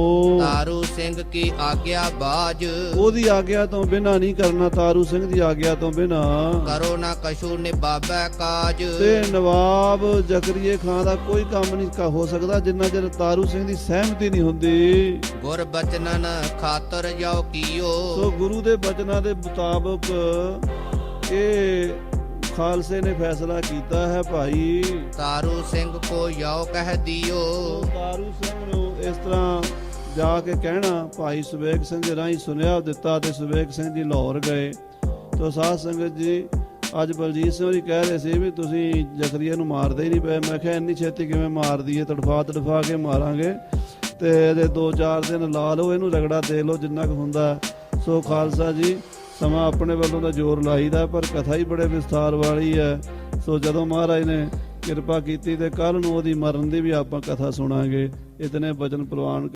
ਤਾਰੂ ਸਿੰਘ ਕੀ ਆਗਿਆ ਬਾਜ। ਉਹਦੀ ਆਗਿਆ ਤੋਂ ਬਿਨਾਂ ਨਹੀਂ ਕਰਨਾ, ਤਾਰੂ ਸਿੰਘ ਦੀ ਆਗਿਆ ਤੋਂ ਬਿਨਾਂ। ਕਰੋ ਨਾ ਕਛੂ ਨਿਭਾਵੈ ਕਾਜ। ਤੇ ਨਵਾਬ ਜਕਰੀਏ ਖਾਨ ਦਾ ਕੋਈ ਕੰਮ ਨਹੀਂ ਹੋ ਸਕਦਾ ਜਿੰਨਾ ਚਿਰ ਤਾਰੂ ਸਿੰਘ ਦੀ ਸਹਿਮਤੀ ਨਹੀਂ ਹੁੰਦੀ। ਗੁਰ ਬਚਨਨ ਖਾਤਰ ਜਾਓ ਕੀਓ। ਸੋ ਗੁਰੂ ਦੇ ਬਚਨਾਂ ਦੇ ਮੁਤਾਬਕ ਇਹ ਖਾਲਸੇ ਨੇ ਫੈਸਲਾ ਕੀਤਾ ਹੈ ਭਾਈ। ਤਾਰੂ ਸਿੰਘ ਕੋ ਯੋ ਕਹਿ ਦਿਓ। ਤਾਰੂ ਸਿੰਘ ਨੂੰ ਇਸ ਤਰ੍ਹਾਂ ਜਾ ਕੇ ਕਹਿਣਾ ਭਾਈ ਸਵੇਗ ਸਿੰਘ ਦੇ ਰਾਹੀਂ ਸੁਨੇਹਾ ਦਿੱਤਾ, ਤੇ ਸਵੇਗ ਸਿੰਘ ਜੀ ਲਾਹੌਰ ਗਏ। ਤੋ ਸਾਧ ਸੰਗਤ ਜੀ, ਅੱਜ ਬਲਜੀਤ ਸਿੰਘ ਜੀ ਕਹਿ ਰਹੇ ਸੀ ਵੀ ਤੁਸੀਂ ਜਕਰੀਏ ਨੂੰ ਮਾਰਦੇ ਹੀ ਨਹੀਂ ਪਏ। ਮੈਂ ਕਿਹਾ ਇੰਨੀ ਛੇਤੀ ਕਿਵੇਂ ਮਾਰ ਦਈਏ, ਤੜਫਾ ਕੇ ਮਾਰਾਂਗੇ, ਤੇ ਇਹਦੇ 2-4 ਦਿਨ ਲਾ ਲਓ, ਇਹਨੂੰ ਰਗੜਾ ਦੇ ਲਓ ਜਿੰਨਾ ਕੁ ਹੁੰਦਾ। ਸੋ ਖਾਲਸਾ ਜੀ, ਸਮਾਂ ਆਪਣੇ ਵੱਲੋਂ ਤਾਂ ਜ਼ੋਰ ਲਾਈਦਾ, ਪਰ ਕਥਾ ਹੀ ਬੜੇ ਵਿਸਥਾਰ ਵਾਲੀ ਹੈ। ਸੋ ਜਦੋਂ ਮਹਾਰਾਜ ਨੇ ਕਿਰਪਾ ਕੀਤੀ ਤੇ ਕੱਲ ਨੂੰ ਉਹਦੀ ਮਰਨ ਦੀ ਵੀ ਆਪਾਂ ਕਥਾ ਸੁਣਾਂਗੇ। ਇਤਨੇ ਬਚਨ ਪ੍ਰਵਾਨ